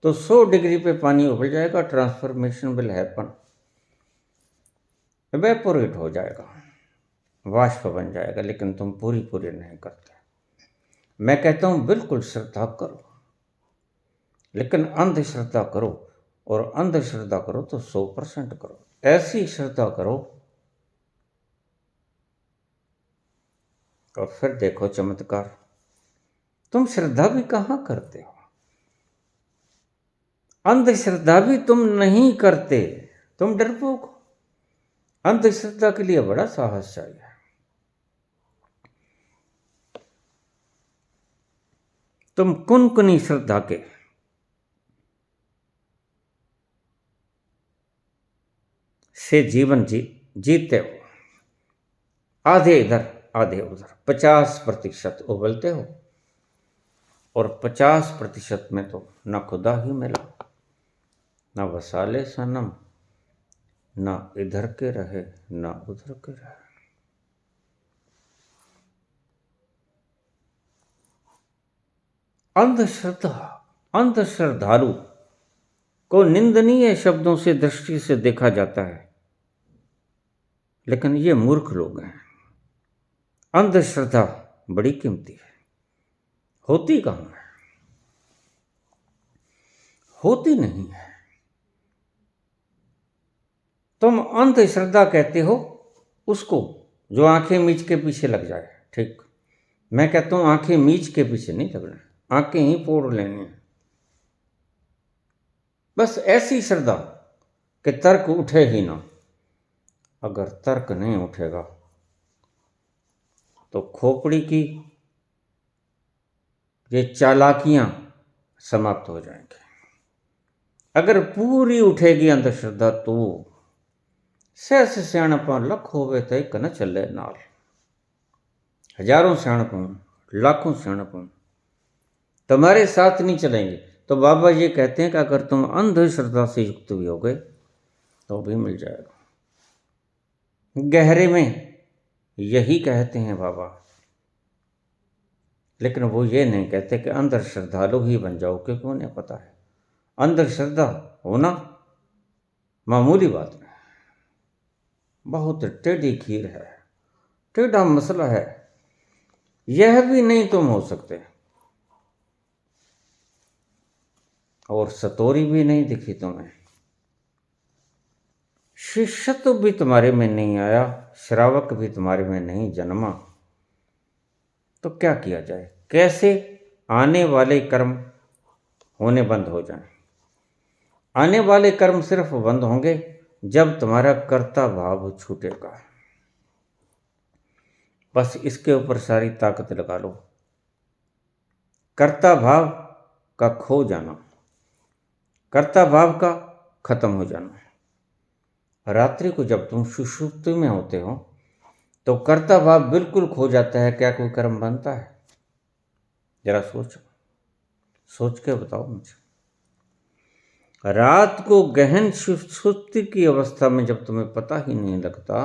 तो 100 डिग्री पे पानी उबल जाएगा, ट्रांसफॉर्मेशन विल हैपन, इवेपोरेट हो जाएगा, वाष्प बन जाएगा, लेकिन तुम पूरी पूरी नहीं करते। मैं कहता हूं बिल्कुल श्रद्धा करो, लेकिन अंधश्रद्धा करो, और अंधश्रद्धा करो तो 100% करो। ऐसी श्रद्धा करो और फिर देखो चमत्कार। तुम श्रद्धा भी कहाँ करते हो, अंधश्रद्धा भी तुम नहीं करते, तुम डरपोक हो। अंधश्रद्धा के लिए बड़ा साहस चाहिए। तुम कुनकुनी श्रद्धा के से जीवन जीते हो, आधे इधर आधे उधर, 50% उबलते हो, और 50% में तो न खुदा ही मिला, न वसाले सनम, न इधर के रहे न उधर के रहे। अंधश्रद्धा, अंधश्रद्धालु को निंदनीय शब्दों से, दृष्टि से देखा जाता है, लेकिन ये मूर्ख लोग हैं। अंधश्रद्धा बड़ी कीमती है। होती कहाँ है? होती नहीं है। तुम अंधश्रद्धा कहते हो उसको जो आंखें मीच के पीछे लग जाए, ठीक। मैं कहता हूं आंखें मीच के पीछे नहीं लगना, आंखें ही फोड़ लेनी है। बस ऐसी श्रद्धा कि तर्क उठे ही ना। अगर तर्क नहीं उठेगा तो खोपड़ी की ये चालाकियां समाप्त हो जाएंगी। अगर पूरी उठेगी अंधश्रद्धा तो सहस सियाणपा लख होवे तो एक न चले नाल। हजारों सियाणपों, लाखों सियाणपों तुम्हारे साथ नहीं चलेंगे। तो बाबा ये कहते हैं कि अगर तुम अंधश्रद्धा से युक्त भी हो गए तो भी मिल जाएगा। गहरे में यही कहते हैं बाबा, लेकिन वो ये नहीं कहते कि अंधश्रद्धालु ही बन जाओ, क्योंकि उन्हें पता है अंधश्रद्धा होना मामूली बात नहीं, बहुत टेढ़ी खीर है, टेढ़ा मसला है। यह भी नहीं तुम हो सकते, और सतोरी भी नहीं दिखी तुम्हें, शिष्यत्व भी तुम्हारे में नहीं आया, श्रावक भी तुम्हारे में नहीं जन्मा, तो क्या किया जाए? कैसे आने वाले कर्म होने बंद हो जाएं? आने वाले कर्म सिर्फ बंद होंगे जब तुम्हारा कर्ता भाव छूटेगा। बस इसके ऊपर सारी ताकत लगा लो। कर्ता भाव का खो जाना, कर्ता भाव का खत्म हो जाना। रात्रि को जब तुम सुषुप्ति में होते हो तो कर्ता भाव बिल्कुल खो जाता है। क्या कोई कर्म बनता है? जरा सोचो, सोच के बताओ मुझे। रात को गहन सुषुप्ति की अवस्था में जब तुम्हें पता ही नहीं लगता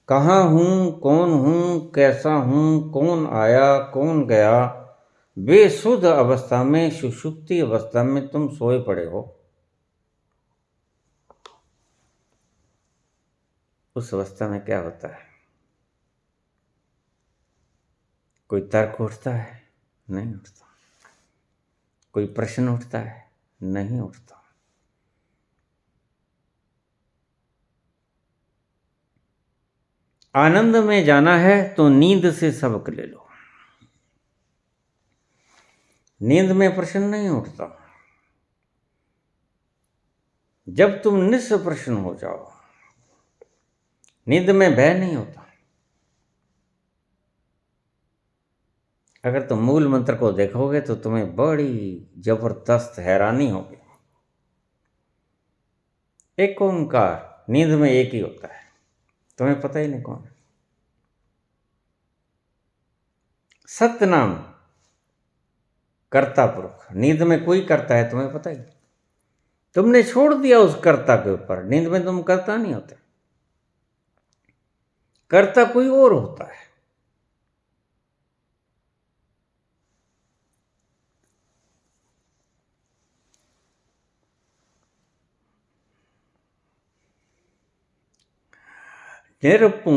कहाँ हूं, कौन हूं, कैसा हूं, कौन आया कौन गया, बेसुध अवस्था में, सुषुप्ति अवस्था में तुम सोए पड़े हो, उस अवस्था में क्या होता है? कोई तर्क उठता है? नहीं उठता। कोई प्रश्न उठता है? नहीं उठता। आनंद में जाना है तो नींद से सबक ले लो। नींद में प्रश्न नहीं उठता। जब तुम निष्प्रश्न हो जाओ, नींद में भय नहीं होता। अगर तुम मूल मंत्र को देखोगे तो तुम्हें बड़ी जबरदस्त हैरानी होगी। एक ओंकार नींद में एक ही होता है, तुम्हें पता ही नहीं कौन है। सतनाम कर्ता पुरुष। नींद में कोई करता है तुम्हें पता ही, तुमने छोड़ दिया उस कर्ता के ऊपर। नींद में तुम कर्ता नहीं होते, कर्ता कोई और होता है। निरपू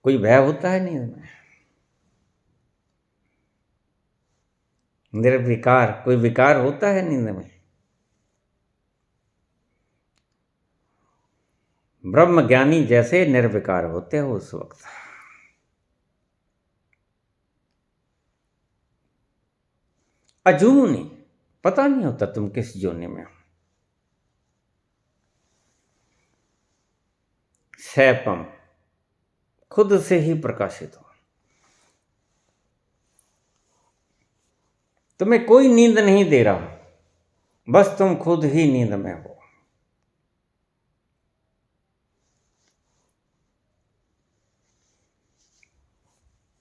कोई भय होता है नींद में, निर्विकार कोई विकार होता है नींद में। ब्रह्म ज्ञानी जैसे निर्विकार होते हो उस वक्त। अजूनी पता नहीं होता तुम किस जोनी में हो। सैपम खुद से ही प्रकाशित हो। तुम्हें कोई नींद नहीं दे रहा, बस तुम खुद ही नींद में हो।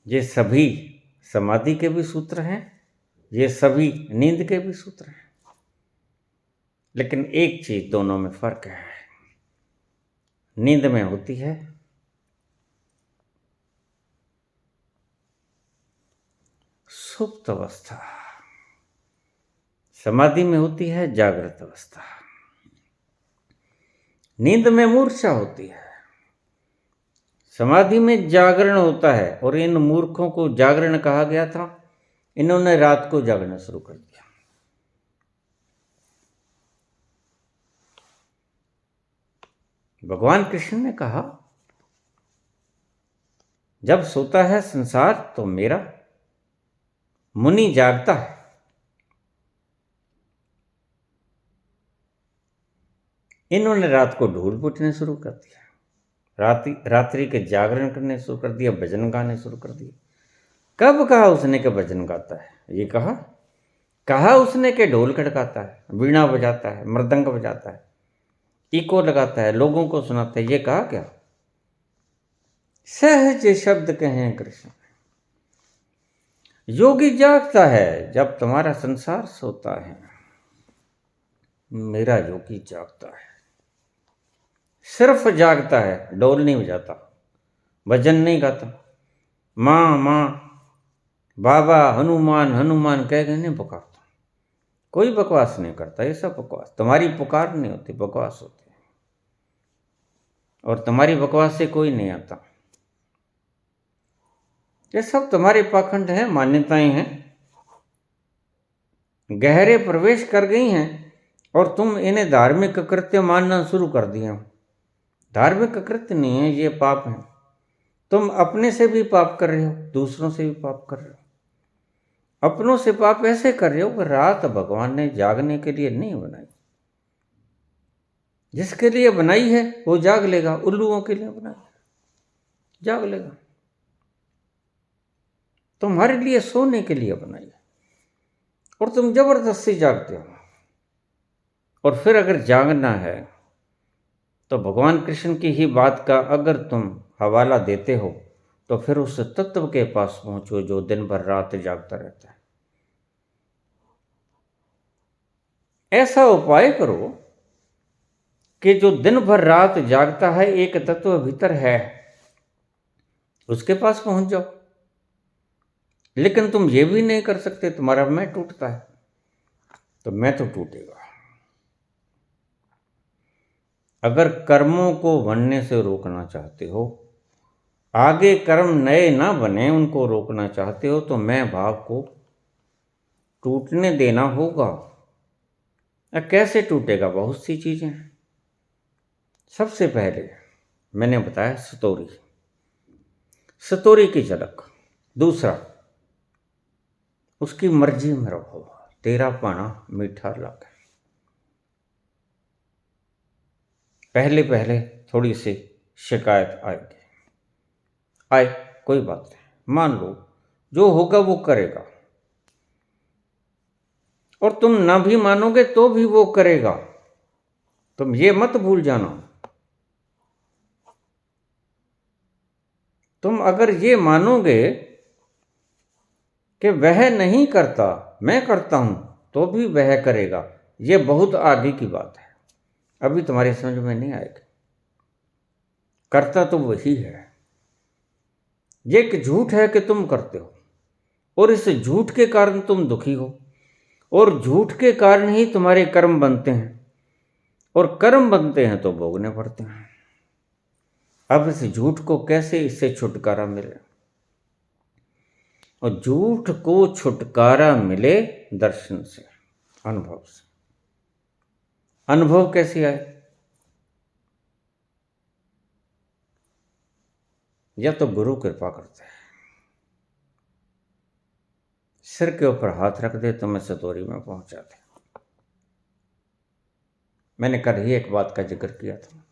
ये सभी समाधि के भी सूत्र हैं, ये सभी नींद के भी सूत्र हैं, लेकिन एक चीज दोनों में फर्क है। नींद में होती है सुप्त अवस्था, समाधि में होती है जागृत अवस्था। नींद में मूर्छा होती है, समाधि में जागरण होता है। और इन मूर्खों को जागरण कहा गया था, इन्होंने रात को जागना शुरू कर दिया। भगवान कृष्ण ने कहा जब सोता है संसार तो मेरा मुनि जागता है। इन्होंने रात को ढोल पीटने शुरू कर दिया, रात्रि के जागरण करने शुरू कर दिया, भजन गाने शुरू कर दिए। कब कहा उसने कि भजन गाता है? ये कहा उसने कि ढोल खड़काता है, वीणा बजाता है, मृदंग बजाता है, इको लगाता है, लोगों को सुनाता है। ये कहा क्या? सहज शब्द कहें कृष्ण। योगी जागता है जब तुम्हारा संसार सोता है, मेरा योगी जागता है। सिर्फ जागता है, ढोल नहीं बजाता, भजन नहीं गाता, माँ माँ बाबा हनुमान हनुमान कह के नहीं पुकारता। कोई बकवास नहीं करता। ये सब बकवास, तुम्हारी पुकार नहीं होती, बकवास होती है। और तुम्हारी बकवास से कोई नहीं आता। ये सब तुम्हारे पाखंड हैं, मान्यताएं हैं, गहरे प्रवेश कर गई हैं और तुम इन्हें धार्मिक कृत्य मानना शुरू कर दिए हो। धार्मिक कृत्य नहीं है, ये पाप है। तुम अपने से भी पाप कर रहे हो, दूसरों से भी पाप कर रहे हो। अपनों से पाप ऐसे कर रहे हो कि रात भगवान ने जागने के लिए नहीं बनाई। जिसके लिए बनाई है वो जाग लेगा, उल्लुओं के लिए बनाई जाग लेगा। तुम्हारे लिए सोने के लिए बनाई है और तुम जबरदस्ती जागते हो। और फिर अगर जागना है तो भगवान कृष्ण की ही बात का अगर तुम हवाला देते हो तो फिर उस तत्व के पास पहुंचो जो दिन भर रात जागता रहता है। ऐसा उपाय करो कि जो दिन भर रात जागता है, एक तत्व भीतर है, उसके पास पहुंच जाओ। लेकिन तुम ये भी नहीं कर सकते, तुम्हारा मैं टूटता है तो मैं तो टूटेगा। अगर कर्मों को बनने से रोकना चाहते हो, आगे कर्म नए ना बने उनको रोकना चाहते हो, तो मैं भाव को टूटने देना होगा। कैसे टूटेगा? बहुत सी चीजें। सबसे पहले मैंने बताया सतोरी की झलक। दूसरा, उसकी मर्जी में रहो, तेरा पाना मीठा लगे। पहले पहले थोड़ी सी शिकायत आएगी, आए कोई बात नहीं, मान लो जो होगा वो करेगा। और तुम ना भी मानोगे तो भी वो करेगा, तुम ये मत भूल जाना। तुम अगर ये मानोगे कि वह नहीं करता, मैं करता हूं तो भी वह करेगा, ये बहुत आगे की बात है, अभी तुम्हारी समझ में नहीं आएगी। करता तो वही है। ये एक झूठ है कि तुम करते हो, और इस झूठ के कारण तुम दुखी हो, और झूठ के कारण ही तुम्हारे कर्म बनते हैं, और कर्म बनते हैं तो भोगने पड़ते हैं। अब इस झूठ को कैसे, इससे छुटकारा मिले? और झूठ को छुटकारा मिले दर्शन से, अनुभव से। अनुभव कैसे आए? या तो गुरु कृपा करता है, सिर के ऊपर हाथ रख दे तो मैं सतोरी में पहुंचा दे। मैंने कल ही एक बात का जिक्र किया था।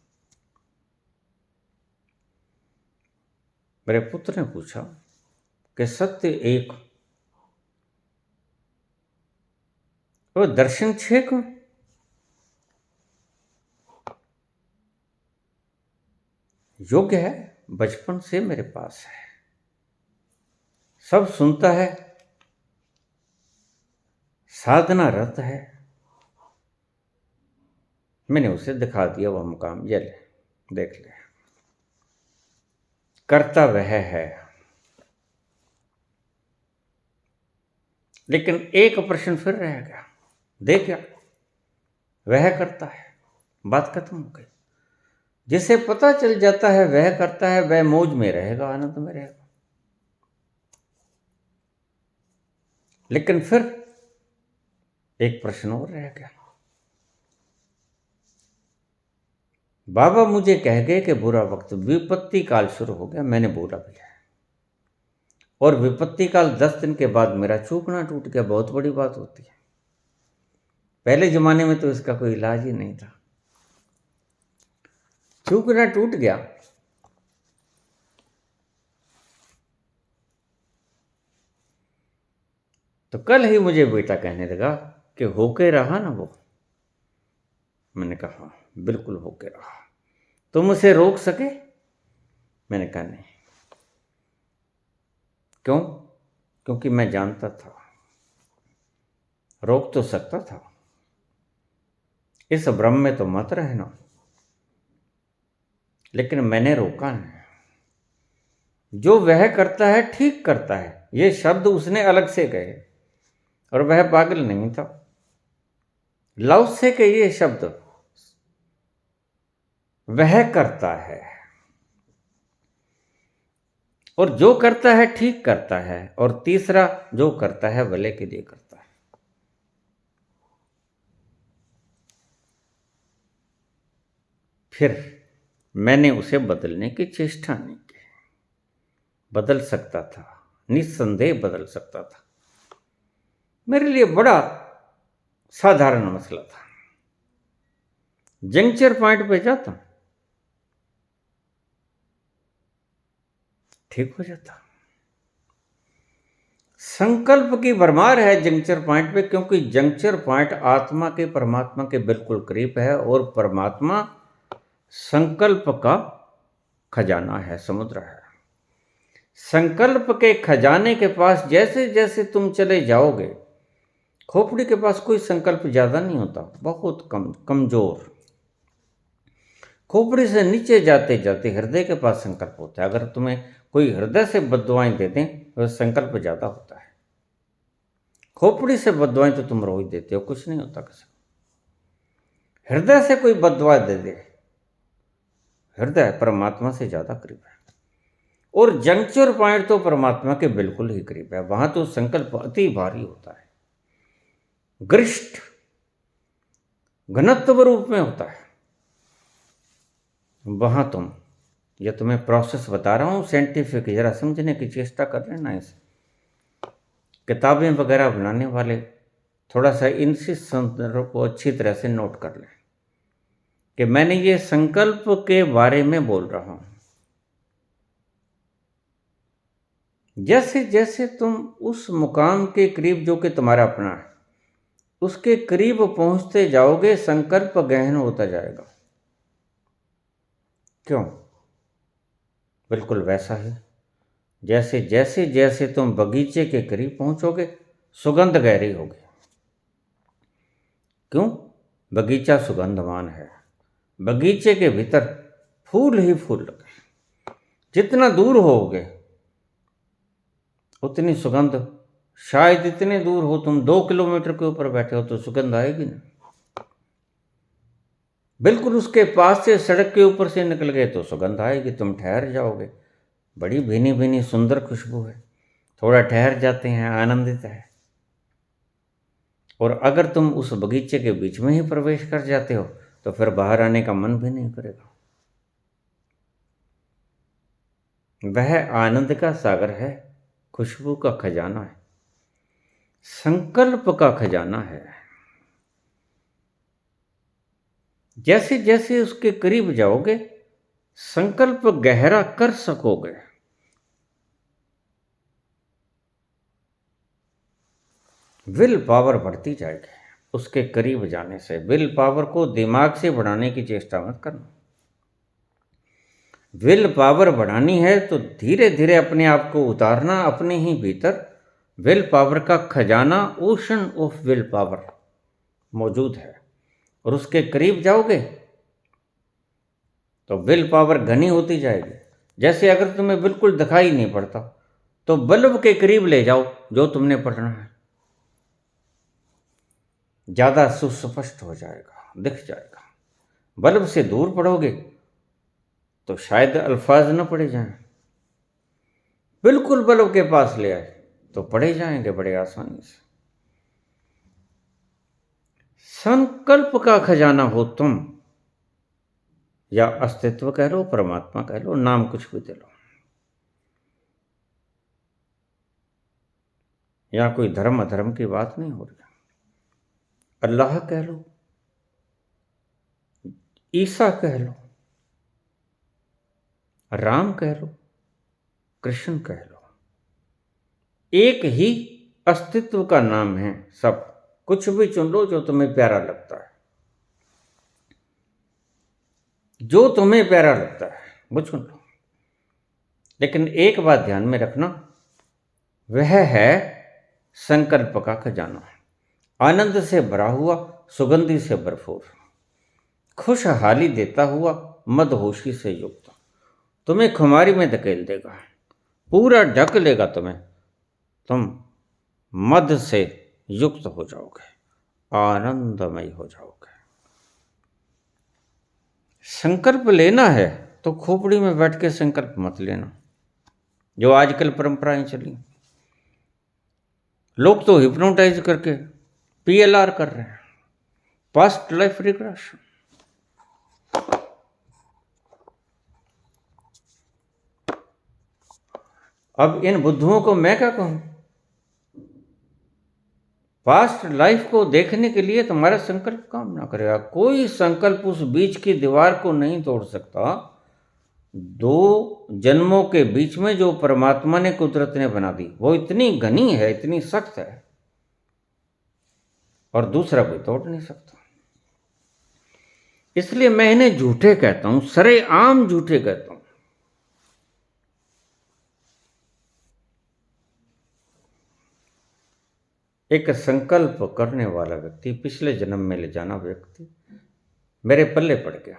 मेरे पुत्र ने पूछा कि सत्य एक, वो दर्शन छे को योग्य है, बचपन से मेरे पास है, सब सुनता है, साधना रत है। मैंने उसे दिखा दिया वह मुकाम, ये ले देख ले, करता वह है। लेकिन एक प्रश्न फिर रह गया, देख क्या वह करता है, बात खत्म हो गई। जिसे पता चल जाता है वह करता है, वह मौज में रहेगा, आनंद में रहेगा। लेकिन फिर एक प्रश्न और रह गया। बाबा मुझे कह गए कि बुरा वक्त, विपत्ति काल शुरू हो गया। मैंने बोला भी है, और विपत्ति काल 10 दिन के बाद मेरा चूकना टूट गया। बहुत बड़ी बात होती है। पहले जमाने में तो इसका कोई इलाज ही नहीं था, चूकना टूट गया। तो कल ही मुझे बेटा कहने लगा कि होके रहा ना वो। मैंने कहा हाँ, बिल्कुल होके रहा। तुम उसे रोक सके? मैंने कहा नहीं। क्यों? क्योंकि मैं जानता था, रोक तो सकता था, इस भ्रम में तो मत रहना, लेकिन मैंने रोका नहीं। जो वह करता है ठीक करता है, ये शब्द उसने अलग से कहे, और वह पागल नहीं था। लव से के ये शब्द, वह करता है, और जो करता है ठीक करता है, और तीसरा जो करता है भले के लिए करता है। फिर मैंने उसे बदलने की चेष्टा नहीं की। बदल सकता था, निस्संदेह बदल सकता था। मेरे लिए बड़ा साधारण मसला था। जंक्चर पॉइंट पे जाता, ठीक हो जाता। संकल्प की भरमार है जंक्चर पॉइंट पे, क्योंकि जंक्चर पॉइंट आत्मा के परमात्मा के बिल्कुल करीब है, और परमात्मा संकल्प का खजाना है, समुद्र है। संकल्प के खजाने के पास जैसे जैसे तुम चले जाओगे, खोपड़ी के पास कोई संकल्प ज्यादा नहीं होता, बहुत कमजोर। खोपड़ी से नीचे जाते जाते हृदय के पास संकल्प होता है। अगर तुम्हें कोई हृदय से बद्दुआएं दे दें तो संकल्प ज्यादा होता है। खोपड़ी से बद्दुआएं तो तुम रोज देते हो, कुछ नहीं होता किसी। हृदय से कोई बद्दुआ दे दे, हृदय परमात्मा से ज्यादा करीब है, और जंक्चर पॉइंट तो परमात्मा के बिल्कुल ही करीब है। वहां तो संकल्प अति भारी होता है, गरिष्ठ घनत्व रूप में होता है। वहां तुम, यह तुम्हें प्रोसेस बता रहा हूं साइंटिफिक, जरा समझने की चेष्टा कर लेना। इसे किताबें वगैरह बनाने वाले थोड़ा सा इनसे संदर्भ को अच्छी तरह से नोट कर लें कि मैंने ये संकल्प के बारे में बोल रहा हूं। जैसे जैसे तुम उस मुकाम के करीब जो कि तुम्हारा अपना है, उसके करीब पहुंचते जाओगे, संकल्प गहन होता जाएगा। क्यों? बिल्कुल वैसा ही जैसे जैसे जैसे तुम बगीचे के करीब पहुंचोगे सुगंध गहरी होगी। क्यों? बगीचा सुगंधवान है, बगीचे के भीतर फूल ही फूल लगे। जितना दूर होगे उतनी सुगंध, शायद इतने दूर हो तुम 2 किलोमीटर के ऊपर बैठे हो तो सुगंध आएगी ना। बिल्कुल उसके पास से सड़क के ऊपर से निकल गए तो सुगंध आएगी, तुम ठहर जाओगे। बड़ी भीनी भीनी सुंदर खुशबू है, थोड़ा ठहर जाते हैं, आनंदित है। और अगर तुम उस बगीचे के बीच में ही प्रवेश कर जाते हो तो फिर बाहर आने का मन भी नहीं करेगा। वह आनंद का सागर है, खुशबू का खजाना है, संकल्प का खजाना है। जैसे जैसे उसके करीब जाओगे संकल्प गहरा कर सकोगे। विल पावर बढ़ती जाएगी उसके करीब जाने से। विल पावर को दिमाग से बढ़ाने की चेष्टा मत करना। विल पावर बढ़ानी है तो धीरे धीरे अपने आप को उतारना अपने ही भीतर। विल पावर का खजाना, ओशन ऑफ विल पावर मौजूद है और उसके करीब जाओगे तो विल पावर घनी होती जाएगी। जैसे अगर तुम्हें बिल्कुल दिखाई नहीं पड़ता तो बल्ब के करीब ले जाओ जो तुमने पढ़ना है, ज़्यादा सुस्पष्ट हो जाएगा, दिख जाएगा। बल्ब से दूर पढ़ोगे तो शायद अल्फाज न पढ़े जाएं, बिल्कुल बल्ब के पास ले आए तो पढ़े जाएंगे बड़े आसानी से। संकल्प का खजाना हो तुम, या अस्तित्व कह लो, परमात्मा कह लो, नाम कुछ भी दे लो, या कोई धर्म अधर्म की बात नहीं हो रही। अल्लाह कह लो, ईसा कह लो, राम कह लो, कृष्ण कह लो, एक ही अस्तित्व का नाम है सब। कुछ भी चुन लो जो तुम्हें प्यारा लगता है, जो तुम्हें प्यारा लगता है वो चुन लो। लेकिन एक बात ध्यान में रखना, वह है संकल्प का खजाना, आनंद से भरा हुआ, सुगंधि से भरपूर, खुशहाली देता हुआ, मदहोशी से युक्त। तुम्हें खुमारी में धकेल देगा, पूरा ढक लेगा तुम्हें, तुम मद से युक्त हो जाओगे, आनंदमय हो जाओगे। संकल्प लेना है तो खोपड़ी में बैठ के संकल्प मत लेना, जो आजकल परंपराएं चली। लोग तो हिप्नोटाइज करके पीएलआर कर रहे हैं, पास्ट लाइफ रिग्रेशन। अब इन बुद्धुओं को मैं क्या कहूं? पास्ट लाइफ को देखने के लिए तुम्हारा संकल्प काम ना करेगा। कोई संकल्प उस बीच की दीवार को नहीं तोड़ सकता। दो जन्मों के बीच में जो परमात्मा ने, कुदरत ने बना दी, वो इतनी घनी है, इतनी सख्त है, और दूसरा कोई तोड़ नहीं सकता। इसलिए मैं इन्हें झूठे कहता हूं, सरेआम झूठे कहता हूं। एक संकल्प करने वाला व्यक्ति, पिछले जन्म में ले जाना व्यक्ति मेरे पल्ले पड़ गया।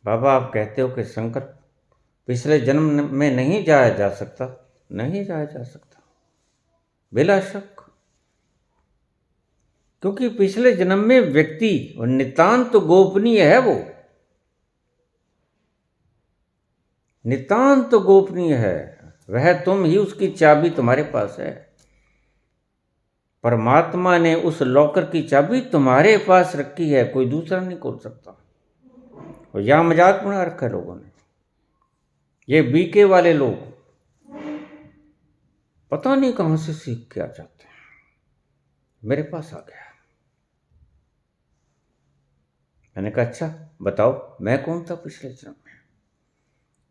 बाबा आप कहते हो कि संकल्प पिछले जन्म में नहीं जाया जा सकता। नहीं जाया जा सकता बिला शक, क्योंकि पिछले जन्म में व्यक्ति और नितांत गोपनीय है, वो नितांत गोपनीय है। वह तुम ही, उसकी चाबी तुम्हारे पास है। परमात्मा ने उस लॉकर की चाबी तुम्हारे पास रखी है, कोई दूसरा नहीं खोल सकता। और यहां मजाक बना रखा है लोगों ने। ये बीके वाले लोग पता नहीं कहां से सीख के आ जाते हैं। मेरे पास आ गया, मैंने कहा अच्छा बताओ मैं कौन था पिछले जन्म में।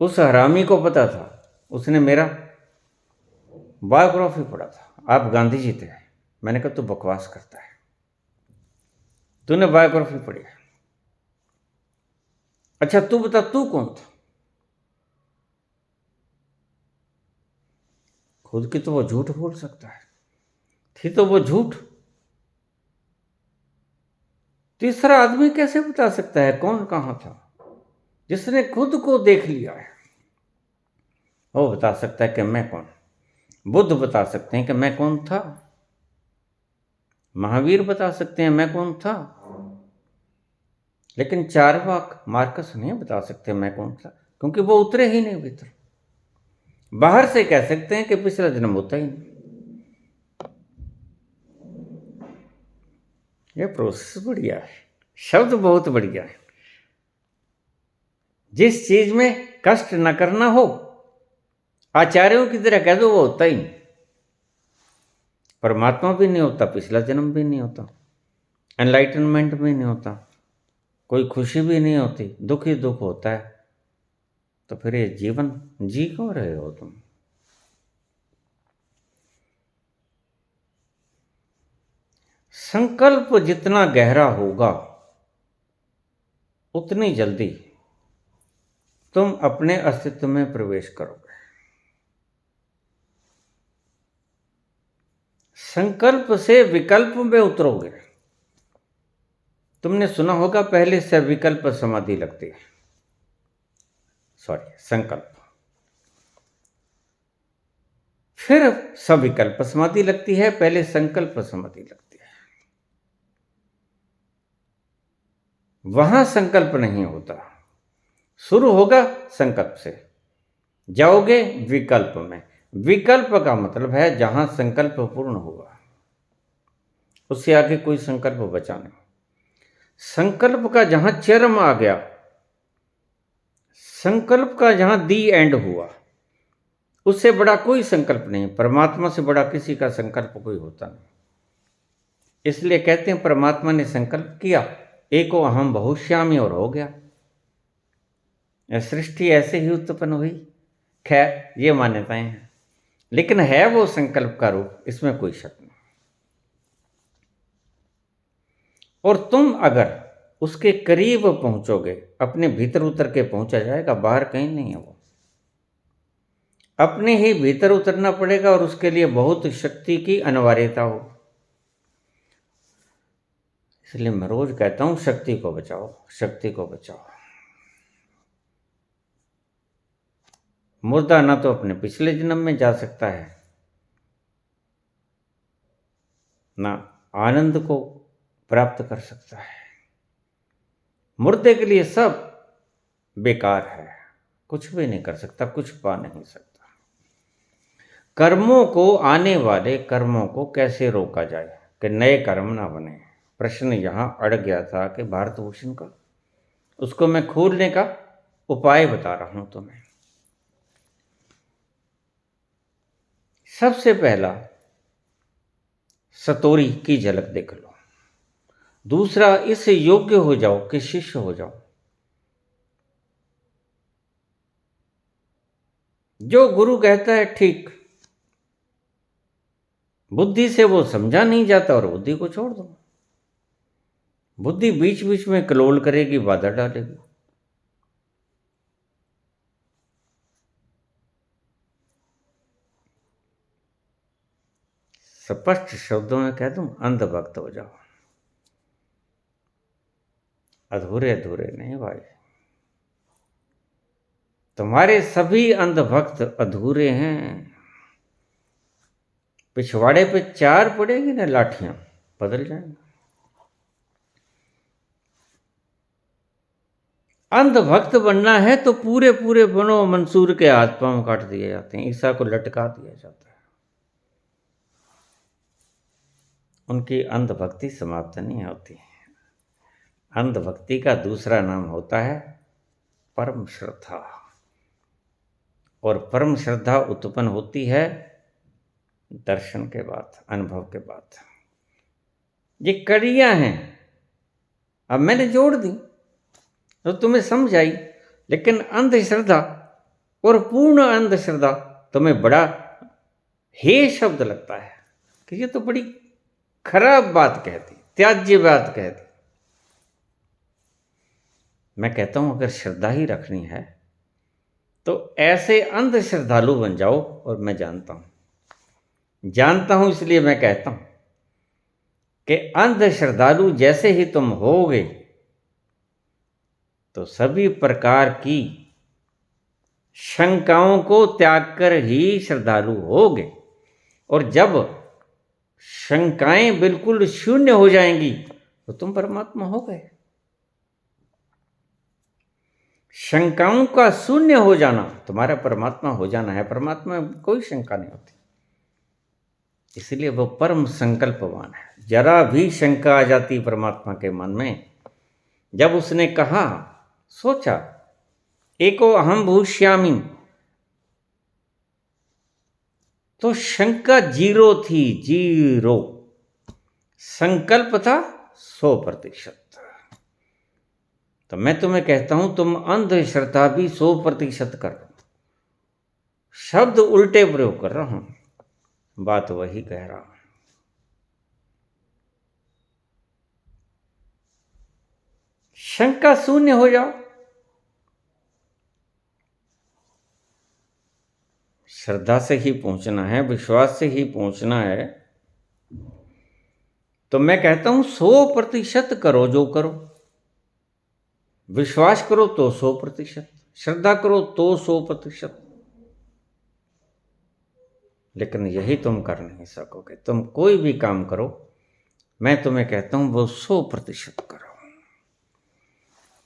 उस हरामी को पता था, उसने मेरा बायोग्राफी पढ़ा था, आप गांधी जी थे। मैंने कहा तू बकवास करता है, तूने बायोग्राफी पढ़ी है, अच्छा तू बता तू कौन था। खुद की तो वो झूठ बोल सकता है, थी तो वो झूठ। तीसरा आदमी कैसे बता सकता है कौन कहाँ था? जिसने खुद को देख लिया है वो बता सकता है कि मैं कौन। बुद्ध बता सकते हैं कि मैं कौन था, महावीर बता सकते हैं मैं कौन था, लेकिन चार्वाक मार्कस नहीं बता सकते मैं कौन था, क्योंकि वो उतरे ही नहीं भीतर। बाहर से कह सकते हैं कि पिछला जन्म होता ही नहीं। ये प्रोसेस बढ़िया है, शब्द बहुत बढ़िया है। जिस चीज में कष्ट न करना हो, आचार्यों की तरह कह दो, वो होता ही नहीं। परमात्मा भी नहीं होता, पिछला जन्म भी नहीं होता, एनलाइटनमेंट भी नहीं होता, कोई खुशी भी नहीं होती, दुख ही दुख होता है। तो फिर ये जीवन जी क्यों रहे हो तुम? संकल्प जितना गहरा होगा उतनी जल्दी तुम अपने अस्तित्व में प्रवेश करोगे। संकल्प से विकल्प में उतरोगे। तुमने सुना होगा पहले सविकल्प समाधि लगती है, सॉरी संकल्प, फिर सविकल्प समाधि लगती है, पहले संकल्प समाधि लगती है। वहां संकल्प नहीं होता, शुरू होगा संकल्प से, जाओगे विकल्प में। विकल्प का मतलब है जहां संकल्प पूर्ण हुआ, उससे आगे कोई संकल्प बचा नहीं। संकल्प का जहां चरम आ गया, संकल्प का जहां दी एंड हुआ, उससे बड़ा कोई संकल्प नहीं। परमात्मा से बड़ा किसी का संकल्प कोई होता नहीं। इसलिए कहते हैं परमात्मा ने संकल्प किया, एको अहम बहुश्यामी, और हो गया। सृष्टि ऐसे ही उत्पन्न हुई। खैर ये मान्यताएं हैं, लेकिन है वो संकल्प का रूप, इसमें कोई शक नहीं। और तुम अगर उसके करीब पहुंचोगे, अपने भीतर उतर के पहुंचा जाएगा, बाहर कहीं नहीं है वो। अपने ही भीतर उतरना पड़ेगा और उसके लिए बहुत शक्ति की अनिवार्यता हो। इसलिए मैं रोज कहता हूं शक्ति को बचाओ, शक्ति को बचाओ। मुर्दा ना तो अपने पिछले जन्म में जा सकता है, ना आनंद को प्राप्त कर सकता है। मुर्दे के लिए सब बेकार है, कुछ भी नहीं कर सकता, कुछ पा नहीं सकता। कर्मों को, आने वाले कर्मों को कैसे रोका जाए कि नए कर्म ना बने, प्रश्न यहां अड़ गया था कि भारत भूषण का। उसको मैं खोलने का उपाय बता रहा हूं तुम्हें। सबसे पहला, सतोरी की झलक देख लो। दूसरा, इस योग्य हो जाओ कि शिष्य हो जाओ। जो गुरु कहता है ठीक, बुद्धि से वो समझा नहीं जाता और बुद्धि को छोड़ दो। बुद्धि बीच बीच में कलोल करेगी, बाधा डालेगी। स्पष्ट शब्दों में कह दूं, अंधभक्त हो जाओ। अधूरे अधूरे नहीं भाई, तुम्हारे सभी अंधभक्त अधूरे हैं। पिछवाड़े पे 4 पड़ेगी ना लाठियां, बदल जाएंगे। अंधभक्त बनना है तो पूरे पूरे बनो, मंसूर के हाथ पांव काट दिए जाते हैं, ईसा को लटका दिया जाता है। उनकी अंधभक्ति समाप्त नहीं होती। अंधभक्ति का दूसरा नाम होता है परम श्रद्धा, और परम श्रद्धा उत्पन्न होती है दर्शन के बाद, अनुभव के बाद। ये कड़ियां हैं, अब मैंने जोड़ दी तो तुम्हें समझ आई। लेकिन अंधश्रद्धा और पूर्ण अंधश्रद्धा तुम्हें बड़ा हे शब्द लगता है कि ये तो बड़ी खराब बात कहती, त्याज्य बात कहती। मैं कहता हूं अगर श्रद्धा ही रखनी है तो ऐसे अंध श्रद्धालु बन जाओ। और मैं जानता हूं जानता हूं, इसलिए मैं कहता हूं कि अंध श्रद्धालु जैसे ही तुम होगे तो सभी प्रकार की शंकाओं को त्याग कर ही श्रद्धालु होगे। और जब शंकाएं बिल्कुल शून्य हो जाएंगी तो तुम परमात्मा हो गए। शंकाओं का शून्य हो जाना तुम्हारा परमात्मा हो जाना है। परमात्मा में कोई शंका नहीं होती, इसलिए वो परम संकल्पवान है। जरा भी शंका आ जाती परमात्मा के मन में, जब उसने कहा, सोचा एको अहम भूष्यामि, तो शंका जीरो थी, जीरो। संकल्प था 100%। तो मैं तुम्हें कहता हूं तुम अंधश्रद्धा भी 100% कर लो। शब्द उल्टे प्रयोग कर रहा हूं, बात वही कह रहा हूं। शंका शून्य हो जाओ। श्रद्धा से ही पहुंचना है, विश्वास से ही पहुंचना है। तो मैं कहता हूं 100% करो जो करो। विश्वास करो तो 100%, श्रद्धा करो तो 100%। लेकिन यही तुम कर नहीं सकोगे। तुम कोई भी काम करो, मैं तुम्हें कहता हूं वो 100% करो।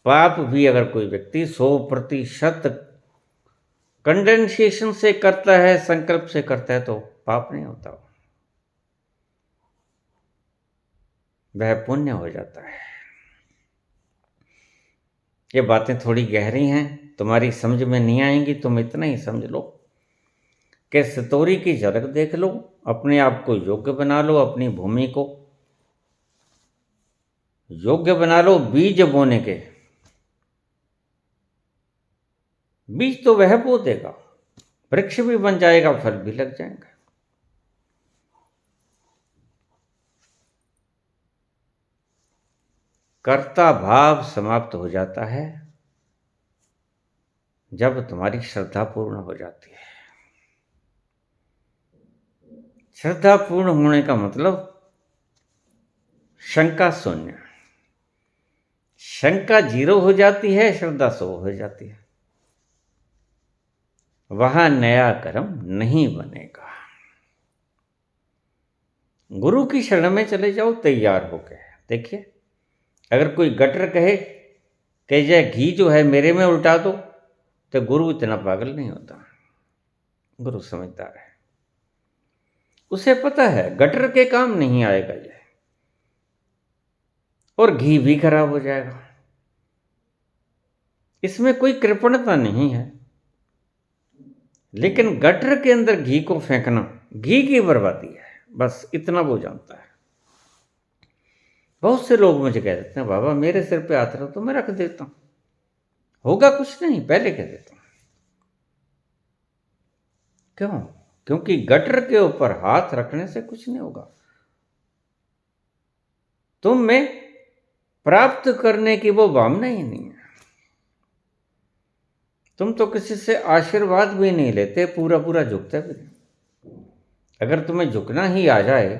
पाप भी अगर कोई व्यक्ति 100% कंडेंसेशन से करता है, संकल्प से करता है, तो पाप नहीं होता, वह पुण्य हो जाता है। ये बातें थोड़ी गहरी हैं, तुम्हारी समझ में नहीं आएंगी। तुम इतना ही समझ लो कि सतोरी की झलक देख लो, अपने आप को योग्य बना लो, अपनी भूमि को योग्य बना लो बीज बोने के। बीज तो वह बो देगा, वृक्ष भी बन जाएगा, फल भी लग जाएगा। कर्ता भाव समाप्त हो जाता है जब तुम्हारी श्रद्धा पूर्ण हो जाती है। श्रद्धा पूर्ण होने का मतलब शंका शून्य। शंका 0 हो जाती है, श्रद्धा 100 हो जाती है। वहां नया कर्म नहीं बनेगा। गुरु की शरण में चले जाओ तैयार होके। देखिए, अगर कोई गटर कहे कि यह घी जो है मेरे में उल्टा दो, तो गुरु इतना पागल नहीं होता। गुरु समझदार है, उसे पता है गटर के काम नहीं आएगा यह, और घी भी खराब हो जाएगा। इसमें कोई कृपणता नहीं है। लेकिन गटर के अंदर घी को फेंकना घी की बर्बादी है, बस इतना वो जानता है। बहुत से लोग मुझे कह देते हैं, बाबा मेरे सिर पे हाथ रखो तो मैं रख देता हूं, होगा कुछ नहीं, पहले कह देता हूं। क्यों? क्योंकि गटर के ऊपर हाथ रखने से कुछ नहीं होगा। तुम में प्राप्त करने की वो भावना ही नहीं है। तुम तो किसी से आशीर्वाद भी नहीं लेते, पूरा पूरा झुकते भी नहीं। अगर तुम्हें झुकना ही आ जाए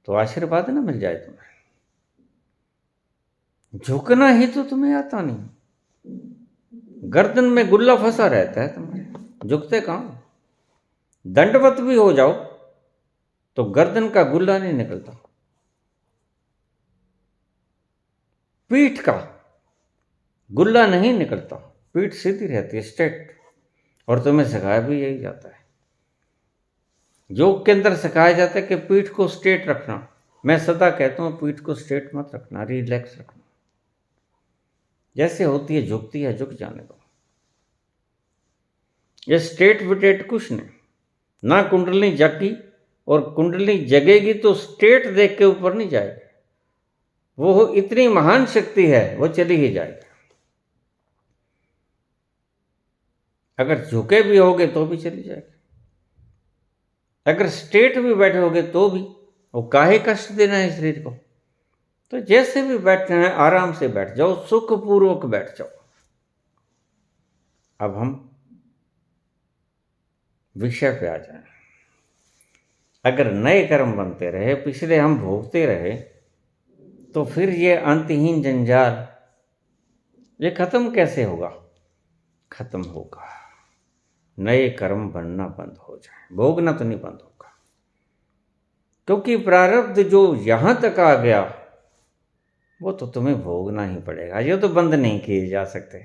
तो आशीर्वाद ना मिल जाए तुम्हें। झुकना ही तो तुम्हें आता नहीं। गर्दन में गुल्ला फंसा रहता है तुम्हारे, झुकते कहां? दंडवत भी हो जाओ तो गर्दन का गुल्ला नहीं निकलता, पीठ का गुल्ला नहीं निकलता। पीठ सीधी रहती है, स्ट्रेट। और तुम्हें सिखाया भी यही जाता है, योग के अंदर सिखाया जाता है कि पीठ को स्ट्रेट रखना। मैं सदा कहता हूं पीठ को स्ट्रेट मत रखना, रिलैक्स रखना। जैसे होती है झुकती है, झुक जाने दो। ये स्ट्रेट विटेट कुछ नहीं, ना कुंडली जगी, और कुंडली जगेगी तो स्ट्रेट देख के ऊपर नहीं जाएगी। वो इतनी महान शक्ति है, वो चली ही जाएगी। अगर झुके भी होगे तो भी चली जाएगी, अगर स्ट्रेट भी बैठे होगे तो भी। वो काहे कष्ट देना है शरीर को? तो जैसे भी बैठना है आराम से बैठ जाओ, सुखपूर्वक बैठ जाओ। अब हम विषय पे आ जाएं। अगर नए कर्म बनते रहे, पिछले हम भोगते रहे, तो फिर ये अंतहीन जंजाल ये खत्म कैसे होगा? खत्म होगा नए कर्म बनना बंद हो जाए, भोगना तो नहीं बंद होगा, क्योंकि प्रारब्ध जो यहां तक आ गया वो तो तुम्हें भोगना ही पड़ेगा, ये तो बंद नहीं किए जा सकते।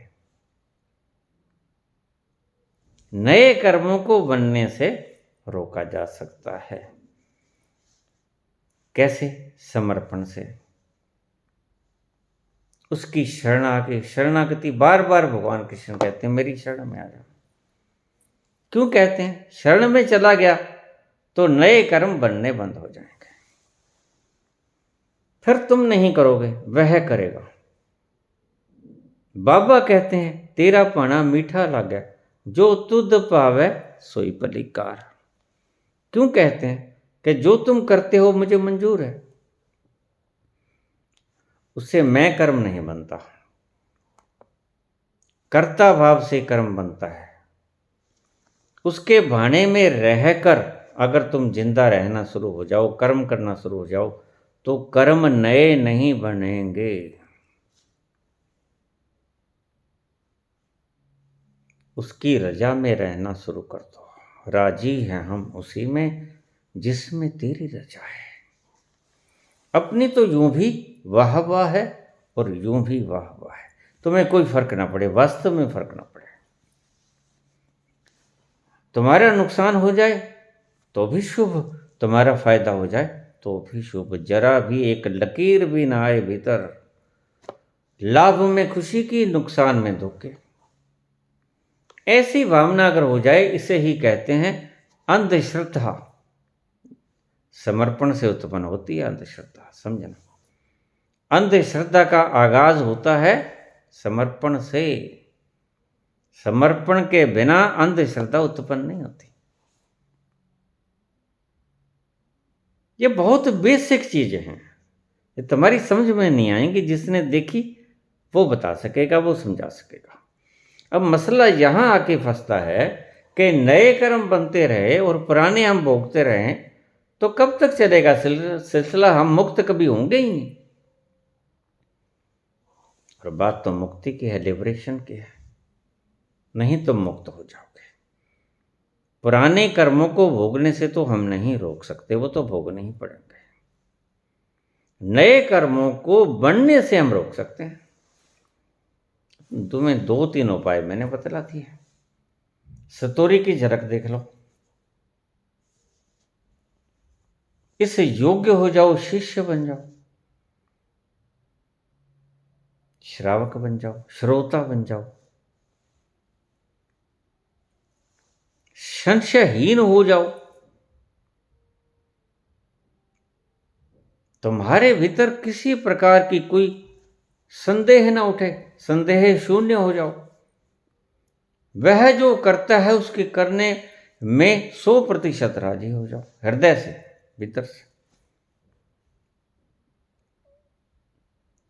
नए कर्मों को बनने से रोका जा सकता है। कैसे? समर्पण से, उसकी शरणागति। बार बार भगवान कृष्ण कहते हैं मेरी शरण में आ जाओ। क्यों कहते हैं? शरण में चला गया तो नए कर्म बनने बंद हो जाएंगे, फिर तुम नहीं करोगे, वह करेगा। बाबा कहते हैं तेरा पाना मीठा लागे, जो तुद पावे सोई पलिकार। क्यों कहते हैं? कि जो तुम करते हो मुझे मंजूर है, उससे मैं कर्म नहीं बनता, कर्ता भाव से कर्म बनता है। उसके भाने में रहकर अगर तुम जिंदा रहना शुरू हो जाओ, कर्म करना शुरू हो जाओ, तो कर्म नए नहीं बनेंगे। उसकी रजा में रहना शुरू कर दो। राजी हैं हम उसी में जिसमें तेरी रजा है। अपनी तो यूं भी वाह वाह है और यूं भी वाह वाह है, तुम्हें कोई फर्क ना पड़े, वास्तव में फर्क ना पड़े। तुम्हारा नुकसान हो जाए तो भी शुभ, तुम्हारा फायदा हो जाए तो भी शुभ। जरा भी एक लकीर भी ना आए भीतर, लाभ में खुशी की, नुकसान में दुख के। ऐसी भावना अगर हो जाए, इसे ही कहते हैं अंधश्रद्धा। समर्पण से उत्पन्न होती है अंधश्रद्धा, समझना। अंधश्रद्धा का आगाज होता है समर्पण से। समर्पण के बिना अंधश्रद्धा उत्पन्न नहीं होती। ये बहुत बेसिक चीजें हैं, ये तुम्हारी समझ में नहीं आएंगी। जिसने देखी वो बता सकेगा, वो समझा सकेगा। अब मसला यहां आके फंसता है कि नए कर्म बनते रहे और पुराने हम भोगते रहे, तो कब तक चलेगा सिलसिला? हम मुक्त कभी होंगे ही नहीं। और बात तो मुक्ति की है, लिबरेशन की है। नहीं तुम मुक्त हो जाओगे। पुराने कर्मों को भोगने से तो हम नहीं रोक सकते, वो तो भोगने ही पड़ेंगे। नए कर्मों को बनने से हम रोक सकते हैं। तुम्हें 2-3 उपाय मैंने बतला दिए। सतोरी की झलक देख लो। इस योग्य हो जाओ, शिष्य बन जाओ, श्रावक बन जाओ, श्रोता बन जाओ, संशयहीन हो जाओ। तुम्हारे भीतर किसी प्रकार की कोई संदेह ना उठे, संदेह शून्य हो जाओ। वह जो करता है उसके करने में 100% राजी हो जाओ, हृदय से, भीतर से।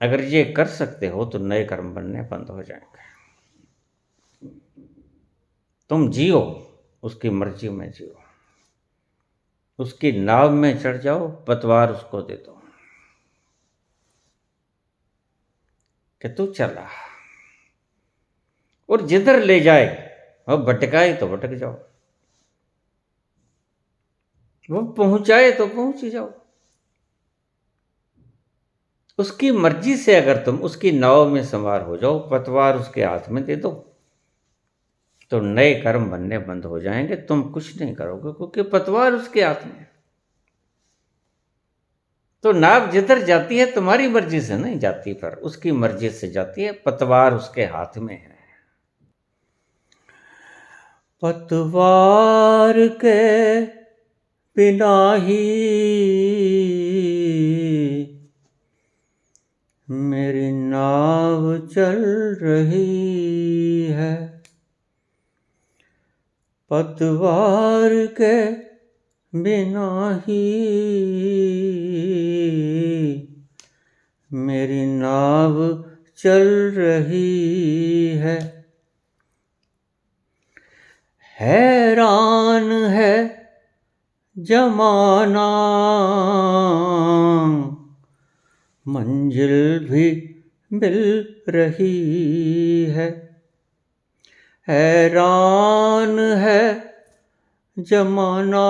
अगर ये कर सकते हो तो नए कर्म बनने बंद हो जाएंगे। तुम जियो, उसकी मर्जी में जियो, उसकी नाव में चढ़ जाओ, पतवार उसको दे दो कि तू चला, और जिधर ले जाए, और भटकाए तो भटक जाओ, वो पहुंचाए तो पहुंच ही जाओ। उसकी मर्जी से अगर तुम उसकी नाव में सवार हो जाओ, पतवार उसके हाथ में दे दो, तो नए कर्म बनने बंद हो जाएंगे। तुम कुछ नहीं करोगे, क्योंकि पतवार उसके हाथ में। तो नाव जिधर जाती है तुम्हारी मर्जी से नहीं जाती, पर उसकी मर्जी से जाती है, पतवार उसके हाथ में है। पतवार के बिना ही मेरी नाव चल रही है, पतवार के बिना ही मेरी नाव चल रही है। हैरान है जमाना मंजिल भी मिल रही है, हैरान है जमाना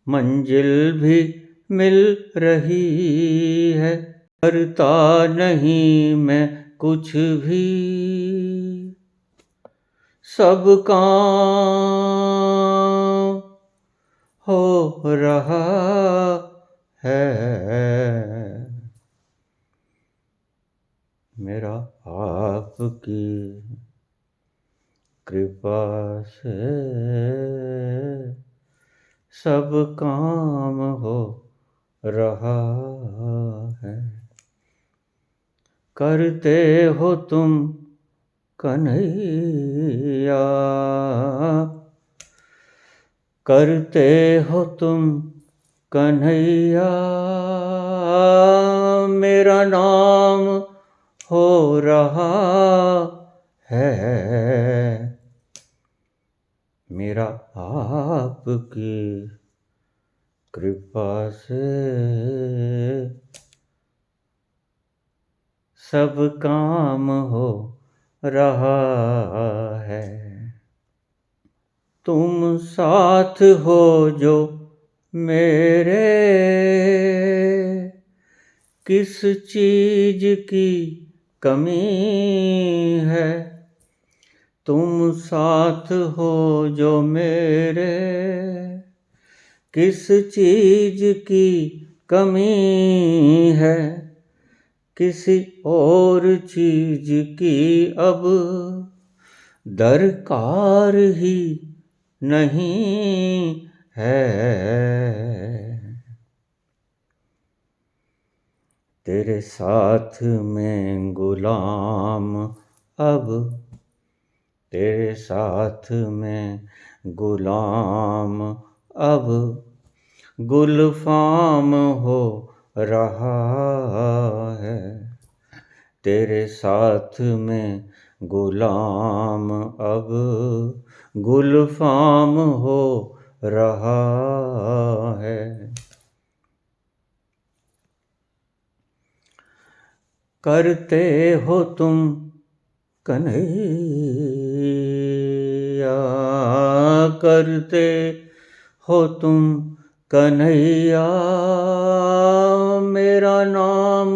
मंजिल भी मिल रही है। करता नहीं मैं कुछ भी, सब काम हो रहा है। मेरा आपकी कृपा से सब काम हो रहा है। करते हो तुम कन्हैया, करते हो तुम कन्हैया, मेरा नाम हो रहा है। मेरा आपकी कृपा से सब काम हो रहा है। तुम साथ हो जो मेरे, किस चीज की कमी है। तुम साथ हो जो मेरे, किस चीज की कमी है। किसी और चीज की अब दरकार ही नहीं है। तेरे साथ में गुलाम अब, तेरे साथ में गुलाम अब गुलफाम हो रहा है। तेरे साथ में गुलाम अब गुलफाम हो रहा है। करते हो तुम कन्हैया, करते हो तुम कन्हैया, मेरा नाम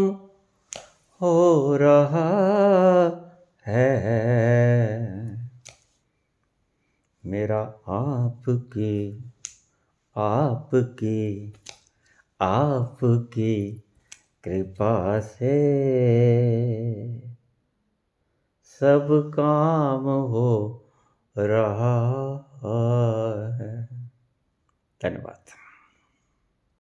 हो रहा है। मेरा आपकी आपकी आपकी कृपा से सब काम हो रहा है। धन्यवाद।